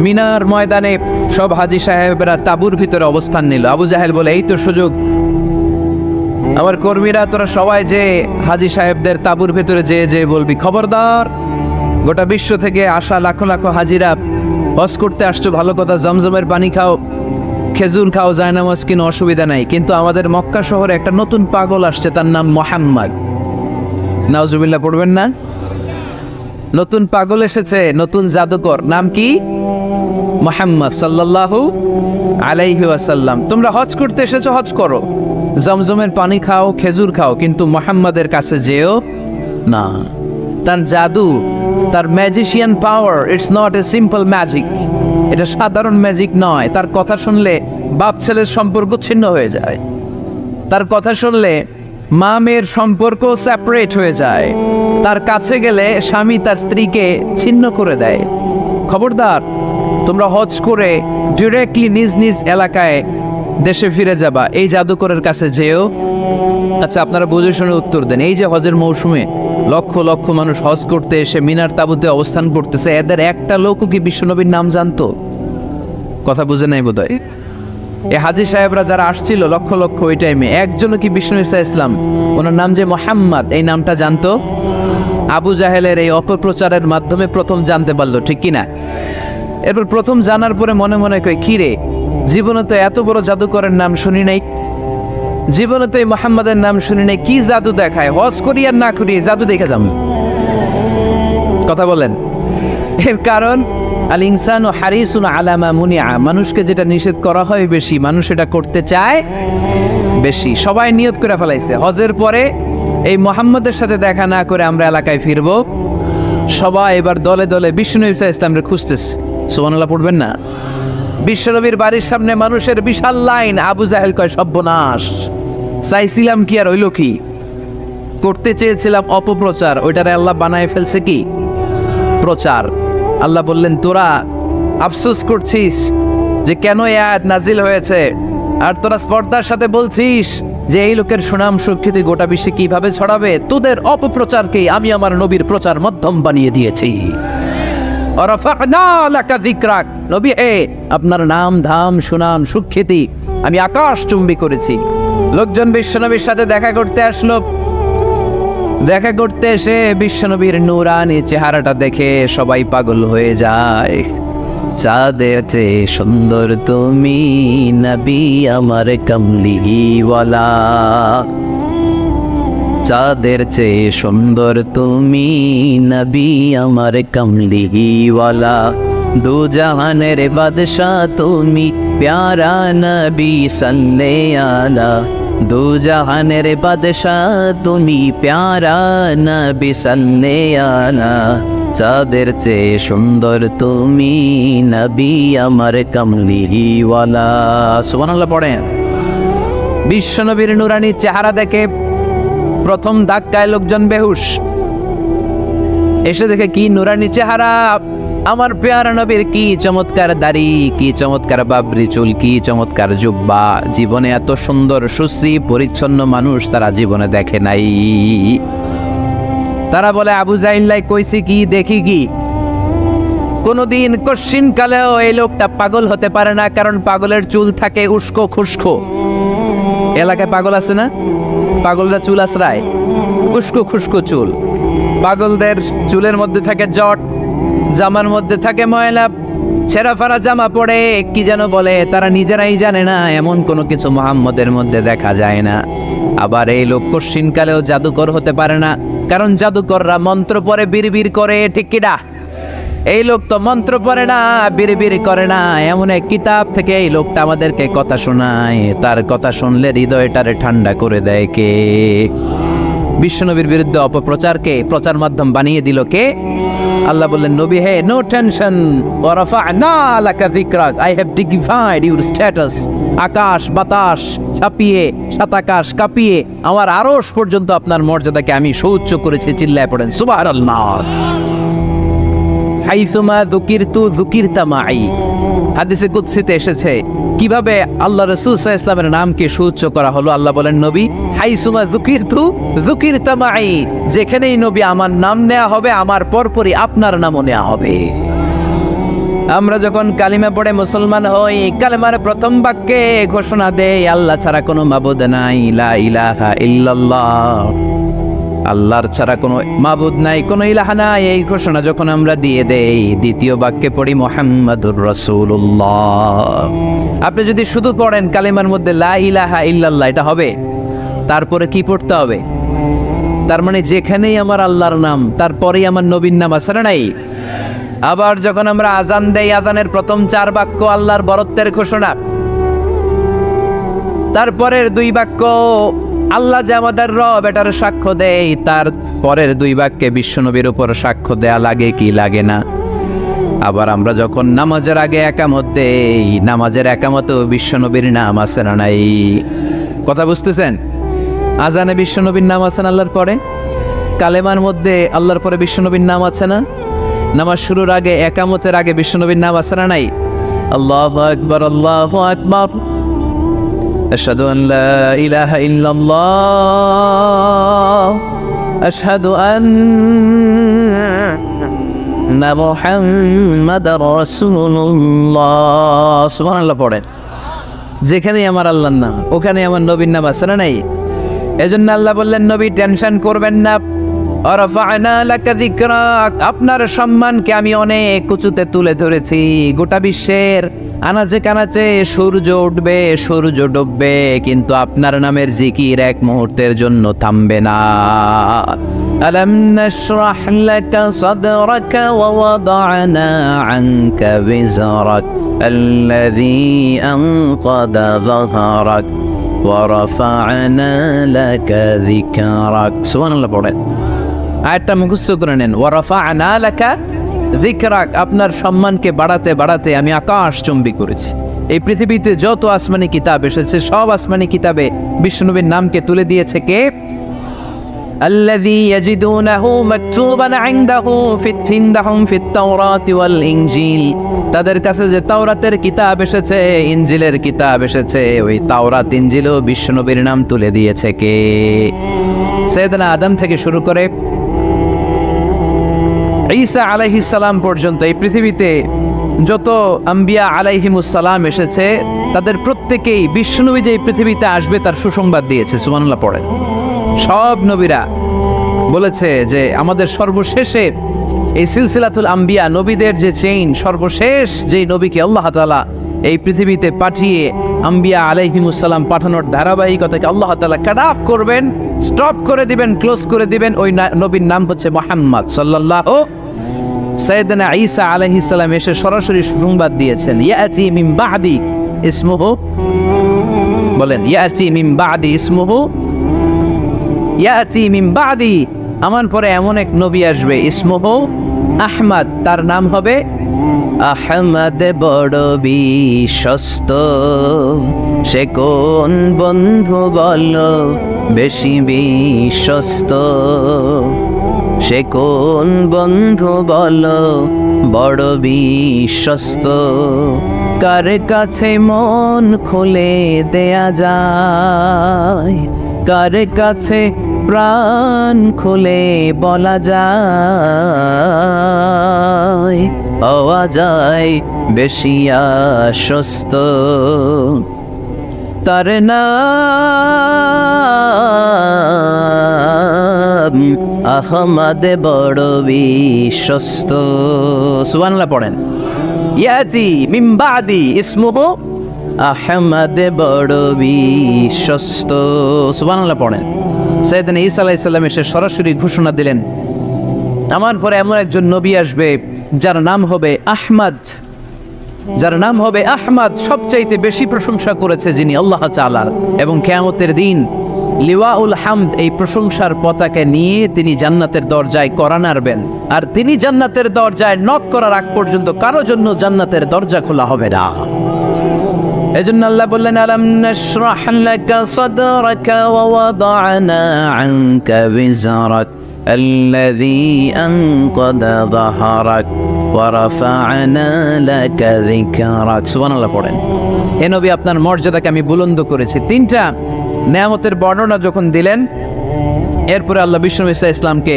মিনার ময়দানে সব হাজী সাহেবরা তাঁবুর ভিতরে অবস্থান নিল। আবু জাহেল বলে, এই তো সুযোগ, আমার কর্মীরা তোরা সবাই যে হাজী সাহেবদের তাঁবুর ভিতরে যে বলবি, খবরদার, গোটা বিশ্ব থেকে আসা লাখো লাখো হাজিরা হজ করতে আসছো, ভালো কথা, জমজমের পানি খাও, খেজুর খাও, জায়নামাজ কিনো, অসুবিধা নাই, কিন্তু আমাদের মক্কা শহরে একটা নতুন পাগল আসছে, তার নাম মুহাম্মদ। নাউজুবিল্লাহ পড়বেন না? নতুন পাগল এসেছে, নতুন জাদুকর, নাম কি? মুহাম্মদ সাল্লাল্লাহু আলাইহি ওয়াসাল্লাম। তোমরা হজ করতে এসেছো, হজ করো, জমজমের পানি খাও, খেজুর খাও, কিন্তু মুহাম্মাদের কাছে যেও না। তার জাদু, তার magician power, it's not a simple magic, এটা সাধারণ ম্যাজিক নয়। তার কথা শুনলে বাপ ছেলের সম্পর্ক ছিন্ন হয়ে যায়, তার কথা শুনলে মা মেয়ের সম্পর্ক সেপারেট হয়ে যায়, তার কাছে গেলে স্বামী তার স্ত্রীকে ছিন্ন করে দেয়। খবরদার, তোমরা হজ করে ডিরেক্টলি নিজ নিজ এলাকায় দেশে ফিরে যাবা, এই জাদুকরের কাছে যেও। আচ্ছা, আপনারা বুঝে শুনে উত্তর দেন। এই যে হজের মৌসুমে লক্ষ লক্ষ মানুষ হজ করতে এসে মিনার তাঁবুতে অবস্থান করতেছে, এদের একটা লোকও কি বিশ্বনবীর নাম জানতো? কথা বুঝে নাই বোধহয়। এই হাজী সাহেবরা যারা আসছিল লক্ষ লক্ষ, ওই টাইমে একজনও কি বিষ্ণু ঈসা ইসলাম, ওনার নাম যে মুহাম্মদ, এই নামটা জানতো? আবু জাহেলের এই অপপ্রচারের মাধ্যমে প্রথম জানতে পারলো, ঠিক কিনা? এরপর প্রথম জানার পরে মনে মনে কই, কি রে, জীবনে তো এত বড় জাদুকরের নাম শুনি নাই, জীবনে তো এই মুহাম্মাদের নাম শুনি নাই, কি জাদু দেখায়, হজ করি আর না করি জাদু দেখে যাম। কথা বলেন। এর কারণ আল ইনসানু হারিসুন আলা মা মুনিআ, মানুষকে যেটা নিষেধ করা হয় বেশি, মানুষ এটা করতে চায় বেশি। সবাই নিয়ত করে ফেলাইছে, হজের পরে এই মুহাম্মাদের সাথে দেখা না করে আমরা এলাকায় ফিরবো। সবাই এবার দলে দলে বিষ্ণু ঈসা ইসলামকে খুঁজতেছে। সুবহানাল্লাহ পড়বেন না? বিশ্বনবীর বাড়ির সামনে মানুষের বিশাল লাইন। আবু জাহেল কয়, সর্বনাশ, চাইছিলাম কি আর হইল কি? করতে চেয়েছিলাম অপপ্রচার, ওইটারে আল্লাহ বানায় ফেলছে কি? প্রচার। আল্লাহ বললেন, তোরা আফসোস করছিস যে কেন এই আয়াত নাজিল হয়েছে, আর তোরা স্পর্ধার সাথে বলছিস যে এই লোকের সুনাম সুখ্যাতি গোটা বিশ্বে কিভাবে ছড়াবে। তোদের অপপ্রচারকেই আমি আমার নবীর প্রচার মাধ্যম বানিয়ে দিয়েছি। রাফা'না লাকা যিকরাক, নবী হে, আপনার নাম ধাম সুনাম সুখ্যাতি আমি আকাশ চুম্বি করেছি। লোকজন বিশ্বনবীর সাথে দেখা করতে আসলো। দেখা করতে এসে বিশ্বনবীর নূরানি চেহারাটা দেখে সবাই পাগল হয়ে যায়। চাঁদের চেয়ে সুন্দর তুমি নবী আমার কমলিওয়ালা, চাঁদের চেয়ে সুন্দর তুমি নবী আমার কমলিওয়ালা, দু জাহানের বাদশাহ তুমি প্যারা নবী সাল্লাল্লাহু আলা, দু জাহানের বাদশাহ তুমি প্যারা নবী সাল্লাল্লাহু আলা, চাঁদের চেয়ে সুন্দর তুমি নবী আমার কমলিওয়ালা। সুবহানাল্লাহ পড়েন। বিশ্বনবীর নূরানি চেহারা দেখে প্রথম ধাক্কায় লোকজন বেহুশ। এসে দেখে কি নূরানি চেহারা, আমার পেয়ারা নবীর কি চমৎকার দাড়ি, কি চমৎকার বাবরি চুল, কি চমৎকার জুব্বা। জীবনে এত সুন্দর সুশ্রী পরিচ্ছন্ন মানুষ তারা জীবনে দেখে নাই। তারা বলে আবু জাহিল্লাই কইছি কি দেখি কি। কোনদিন কশ্চিন কালেও এই লোকটা পাগল হতে পারে না, কারণ পাগলের চুল থাকে উস্কো খুস্কো। এলাকায় পাগল আছে না? পাগলরা চুল আশ্রায়, উস্কো খুস্কো চুল। পাগলদের চুলের মধ্যে থাকে জট, জামার মধ্যে থাকে ময়লা, ছেঁড়া ফাড়া জামা পরে কি যেন বলে, তারা নিজেরাই জানে না। এমন কোনো কিছু মুহাম্মদের মধ্যে দেখা যায় না। আবার এই লোক কশ্চিন কালেও জাদুকর হতে পারে না, কারণ জাদুকররা মন্ত্র পরে বিড়বিড় করে, ঠিক কিনা? এই লোক তো মন্ত্র পড়ে না, বিড়বিড় করে না। এমন এক কিতাব থেকে এই লোকটা আমাদেরকে কথা শোনায়, তার কথা শুনলে হৃদয়টারে ঠান্ডা করে দেয় কে? বিশ্বনবীর বিরুদ্ধে অপপ্রচারকে প্রচার মাধ্যম বানিয়ে দিল কে? আল্লাহ বললেন, নবী হে, নো টেনশন, ওয়া রাফা'না লাকা যিকরাক, I have dignified your status. আকাশ বাতাস ছাপিয়ে, সাতাকাশ কাঁপিয়ে আমার আরশ পর্যন্ত আপনার মর্যাদাকে আমি সুউচ্চ করেছি। চিল্লায় পড়েন সুবহানাল্লাহ। হাইসুমা যুকিরতু যুকিরতা মাই। হাদিসে কুদসিতে এসেছে কিভাবে আল্লাহ রাসূল সাল্লাল্লাহু আলাইহি ওয়াসাল্লামের নামকে সুউচ্চ করা হলো। আল্লাহ বলেন, নবী হাইসুমা যুকিরতু যুকিরতা মাই, যেখানেই নবী আমার নাম নেওয়া হবে, আমার পরপরই আপনার নামও নেওয়া হবে। আমরা যখন কালিমা পড়ে মুসলমান হই, কালেমার প্রথম বাক্যে ঘোষণা দেই আল্লাহ ছাড়া কোনো মাবুদ নাই, লা ইলাহা ইল্লাল্লাহ, আল্লাহর ছাড়া কোনো মাবুদ নাই, কোনো ইলাহা নাই। এই ঘোষণা যখন আমরা দিয়ে দেই, দ্বিতীয় বাক্যে পড়ি মুহাম্মাদুর রাসূলুল্লাহ। আপনি যদি শুধু পড়েন কালিমার মধ্যে লা ইলাহা ইল্লাল্লাহ, এটা হবে? তারপরে কি পড়তে হবে? তার মানে যেখানেই আমার আল্লাহর নাম, তারপরেই আমার নবীর নাম আছে না নাই? আবার যখন আমরা আজান দেই, আজানের প্রথম 4 বাক্য আল্লাহর বরত্বের ঘোষণা, তারপরের 2 বাক্য আল্লাহ যে আমাদের রব এটার সাক্ষ্য দেয়, তার পরের 2 বাক্যে বিশ্বনবীর উপর সাক্ষ্য দেয়া লাগে কি লাগে না? আবার আমরা যখন নামাজের আগে একামত দেই, নামাজের একামতেও বিশ্বনবীর নাম আছে না নাই? কথা বুঝতেছেন? আজানে বিশ্বনবীর নাম আছে না আল্লাহর পরে? কালেমার মধ্যে আল্লাহর পরে বিশ্বনবীর নাম আছে না? নামাজ শুরুর আগে, একামতের আগে বিশ্বনবীর নাম আছে না নাই? আল্লাহু আকবার, আল্লাহু আকবার, আশহাদু আন লা ইলাহা ইল্লাল্লাহ, আশহাদু আন্না মুহাম্মাদার রাসূলুল্লাহ। সুবহানাল্লাহ পড়েন। যেখানেই আমার আল্লাহর নাম, ওখানেই আমার নবীর নাম আছে না নাই? এজন্য আল্লাহ বললেন, নবী টেনশন করবেন না। রাফা'না লাকা যিকরাক, আপনার সম্মানকে আমি অনেক উঁচুতে তুলে ধরেছি। গোটা বিশ্বের আনাচে কানাচে সূর্য উঠবে, সূর্য ডুববে, কিন্তু আপনার নামের জিকির এক মুহূর্তের জন্য থামবে না। আলাম নাশরাহ লাকা সাদরাকা ওয়া ওয়াদা'না আনকা বিজরাক আল্লাযী আনকাদা যাহরাক ওয়া রাফা'না লাকা যিকরাক। সুবহানাল্লাহ পড়েন। আয়াতটা মুখস্থ করে নেন। ওয়া রাফা'না লাকা যিকরাক, আপনার সম্মানকে বাড়াতে বাড়াতে আমি আকাশ চুম্বি করেছি। এই পৃথিবীতে যত আসমানি কিতাব এসেছে, সব আসমানি কিতাবে বিশ্বনবীর নামকে তুলে দিয়েছে কে? আল্লাযী ইয়াজিদুনাহু মাকতুবান ইনদাহু ফিন্দাহুম ফিত তাওরাতি ওয়াল ইনজিল, তাদের কাছে যে তাওরাতের কিতাব এসেছে, ইনজিলের কিতাব এসেছে, ওই তাওরাত ইনজিলও বিশ্বনবীর নাম তুলে দিয়েছে কে? সাইয়েদনা আদম থেকে শুরু করে ঈসা আলাইহিস সালাম পর্যন্ত এই পৃথিবীতে যত আম্বিয়া আলাইহিমুস সালাম এসেছে, তাদের প্রত্যেকেই বিশ্বনবী যে এই পৃথিবীতে আসবে তার সুসংবাদ দিয়েছে। সুবহানাল্লাহ পড়েন। সব নবীরা বলেছে যে আমাদের সর্বশেষে এই সিলসিলাতুল আম্বিয়া, নবীদের যে চেইন, সর্বশেষ যেই নবীকে আল্লাহ তাআলা এই পৃথিবীতে পাঠিয়ে আম্বিয়া আলাইহিমুস সালাম পাঠানোর ধারাবাহিকতাকে আল্লাহ তাআলা কাট অফ করবেন, স্টপ করে দিবেন, ক্লোজ করে দিবেন। ওই নবীর নাম হচ্ছে মুহাম্মদ সাল্লাল্লাহু। সাইয়েদনা ঈসা আলাইহিস সালাম এসে সরাসরি সংবাদ দিয়েছেন, ইয়াতি মিন বাদি ইসমুহু, বলেন ইয়াতি মিন বাদি ইসমুহু, ইয়াতি মিন বাদি, আমার পরে এমন এক নবী আসবে, ইসমুহু আহমদ, তার নাম হবে আহমদ। বড় বিশ্বস্ত, সে কোন বন্ধু বলো বেশি বিশ্বস্ত, সে কোন বন্ধু বলো বড় বিশ্বস্ত, কার কাছে মন খুলে দেয়া যায়, কার কাছে প্রাণ খুলে বলা যায়, হওয়া যায় বেশি আশ্বস্ত। তার নাম আহমদ বড় বিশ্বস্ত। সুবহানাল্লাহ পড়েন। ইয়াতি মিন বাদি ইসমুহু আহমদ বড় বিশ্বস্ত। সুবহানাল্লাহ পড়েন। সাইয়েদনা ঈসা আলাইহিস সালাম এসে সরাসরি ঘোষণা দিলেন, আমার পরে এমন একজন নবী আসবে যার নাম হবে আহমদ, যার নাম হবে আহমদ। সবচাইতে বেশি প্রশংসা করেছে যিনি আল্লাহ তাআলার, এবং কিয়ামতের দিন লিওয়াউল হামদ এই প্রশংসার পতাকা নিয়ে তিনি জান্নাতের দরজায় করা নাড়বেন। আর তিনি জান্নাতের দরজায় নক করার আগ পর্যন্ত কারো জন্য জান্নাতের দরজা খোলা হবে না। এজন্য আল্লাহ বললেন, আলাম নাশরাহ লাকা সাদরাকা ওয়া ওয়াদা'না আনকা বিজরাক আল্লাযী আনকাদা যাহরাক ওয়া রাফা'না লাকা যিকরাক। সুবহানাল্লাহ পড়েন। হে নবী, আপনার মর্যাদাকে আমি বুলন্দ করেছি। তিনটা নেয়ামতের বর্ণনা যখন দিলেন, এরপরে আল্লাহ বিষ্ণু ঈসা ইসলামকে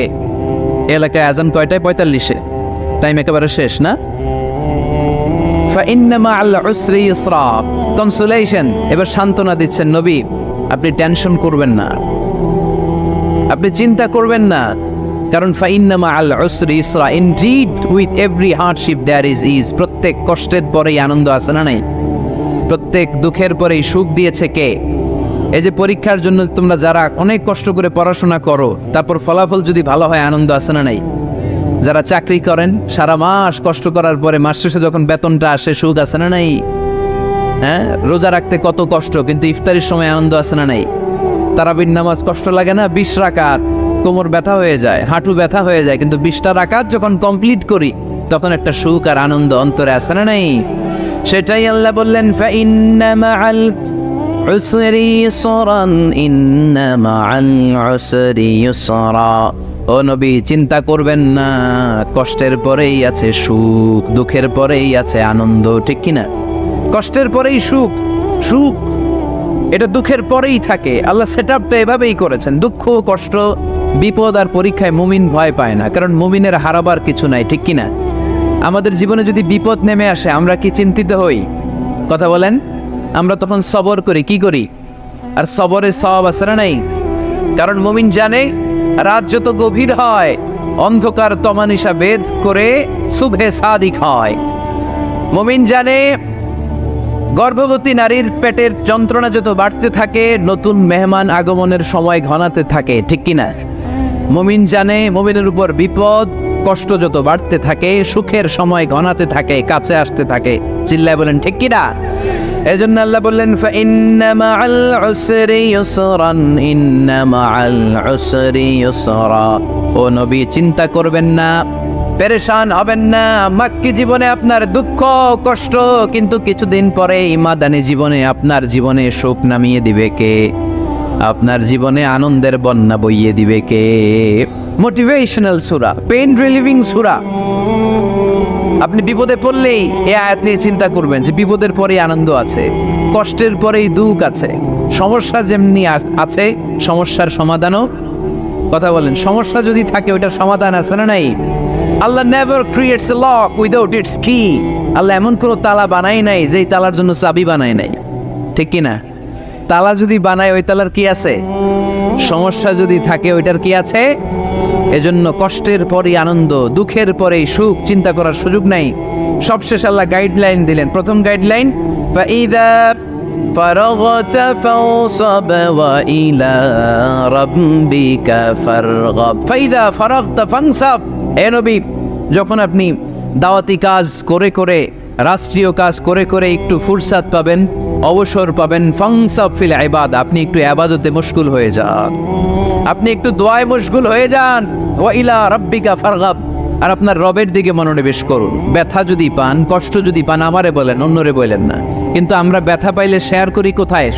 এলাকায় আজান কয়টায়? 45-এ। টাইম একেবারে শেষ না? ফাইন্না মা'আল উসরি ইউসরা, কনসোলেশন। এবার সান্ত্বনা দিচ্ছেন, নবী আপনি টেনশন করবেন না, আপনি চিন্তা করবেন না, কারণ ফাইন্না মা'আল উসরি ইউসরা, indeed with every hardship there is ease. প্রত্যেক কষ্টের পরেই আনন্দ আছে না নাই? প্রত্যেক দুঃখের পরেই সুখ দিয়েছে কে? এই যে পরীক্ষার জন্য তোমরা যারা অনেক কষ্ট করে পড়াশোনা করো, তারপর ফলাফল যদি ভালো হয়, আনন্দ আছে না নাই? যারা চাকরি করেন, সারা মাস কষ্ট করার পরে মাস শেষে যখন বেতনটা আসে, সুখ আছে না নাই? হ্যাঁ, রোজা রাখতে কত কষ্ট, কিন্তু ইফতারির সময় আনন্দ আছে না নাই? তারাবির নামাজ কষ্ট লাগে না? 20 রাকাত কোমর ব্যথা হয়ে যায়, হাঁটু ব্যথা হয়ে যায়, কিন্তু 20টা রাকাত যখন কমপ্লিট করি তখন একটা সুখ আর আনন্দ অন্তরে আছে না নাই? সেটাই আল্লাহ বললেন, ফাইন্না মা'আল উসরি ইউসরান, ইন্না মা'আল উসরি ইউসরা। ও নবী, চিন্তা করবেন না, কষ্টের পরেই আছে সুখ, দুঃখের পরেই আছে আনন্দ। ঠিক কিনা? কষ্টের পরেই সুখ, সুখ এটা দুঃখের পরেই থাকে। আল্লাহ সেটআপটা এভাবেই করেছেন। দুঃখ, কষ্ট, বিপদ আর পরীক্ষায় মুমিন ভয় পায় না, কারণ মুমিনের হারাবার কিছু নাই। ঠিক কিনা? আমাদের জীবনে যদি বিপদ নেমে আসে, আমরা কি চিন্তিত হই? কথা বলেন। আমরা তখন সবর করি। কি করি? আর সবরের সওয়াব আছে না নাই? কারণ মুমিন জানে, রাত যত গভীর হয়, অন্ধকার তমানিসা ভেদ করে সুবহে সাদিক হয়। মুমিন জানে, গর্ভবতী নারীর পেটের যন্ত্রণা যত বাড়তে থাকে, নতুন মেহমান আগমনের সময় ঘনাতে থাকে। ঠিক কিনা? মুমিন জানে, মুমিনের উপর বিপদ কষ্ট যত বাড়তে থাকে, সুখের সময় ঘনাতে থাকে, কাছে আসতে থাকে। চিল্লায় বলেন ঠিক কিনা? এজন্য আল্লাহ বললেন, ফাইন্না মা'আল উসরি ইউসরান, ইন্না মা'আল উসরি ইউসরা। ও নবী, চিন্তা করবেন না, পেরেশান হবেন না। মাক্কি জীবনে আপনার দুঃখ কষ্ট, কিন্তু কিছুদিন পরে ইমাদানি জীবনে আপনার জীবনে সুখ নামিয়ে দিবে কে? আপনার জীবনে আনন্দের বন্যা বইয়ে দিবে কে? মোটিভেশনাল সূরা, পেইন রিলিভিং সূরা। আপনি বিপদে পড়লেই এই আয়াত নিয়ে চিন্তা করবেন যে বিপদের পরেই আনন্দ আছে, কষ্টের পরেই দুঃখ আছে। সমস্যা যেমনি আছে, সমস্যার সমাধানও। কথা বলেন, সমস্যা যদি থাকে ওইটার সমাধান আছে না নাই? আল্লাহ never creates a lock without its key. আল্লাহ এমন কোনো তালা বানাই নাই যেই তালার জন্য চাবি বানায় নাই। ঠিক কিনা? তালা যদি বানায়, ওই তালার কি আছে? সমস্যা যদি থাকে, ওইটার কি আছে? এজন্য কষ্টের পরেই আনন্দ, দুঃখের পরেই সুখ, চিন্তা করার সুযোগ নাই। সবশেষ আল্লাহ গাইডলাইন দিলেন। প্রথম গাইডলাইন, ফাইদা ফারাগতা ফাওসাব ওয়া ইলা রাব্বিকা ফারগাব। ফাইদা ফারাগতা ফানসাব। হে নবী, যখন আপনি দাওয়াতি কাজ করে করে, রাষ্ট্রীয় কাজ করে করে একটু ফুরসাত পাবেন, অবসর পাবেন, ফানসাব ফিল ইবাদ, আপনি একটু ইবাদতে মশগুল হয়ে যান, আপনি একটু দোয়ায় মশগুল হয়ে যান। ওয়া ইলা রাব্বিকা ফারগাব, আর আপনার রবের দিকে মনোনিবেশ করুন। ব্যথা যদি পান, কষ্ট যদি পান, আমারে বলেন, অন্যরে বলেন না। কিন্তু আমরা ব্যথা পাইলে শেয়ার করি কোথায়?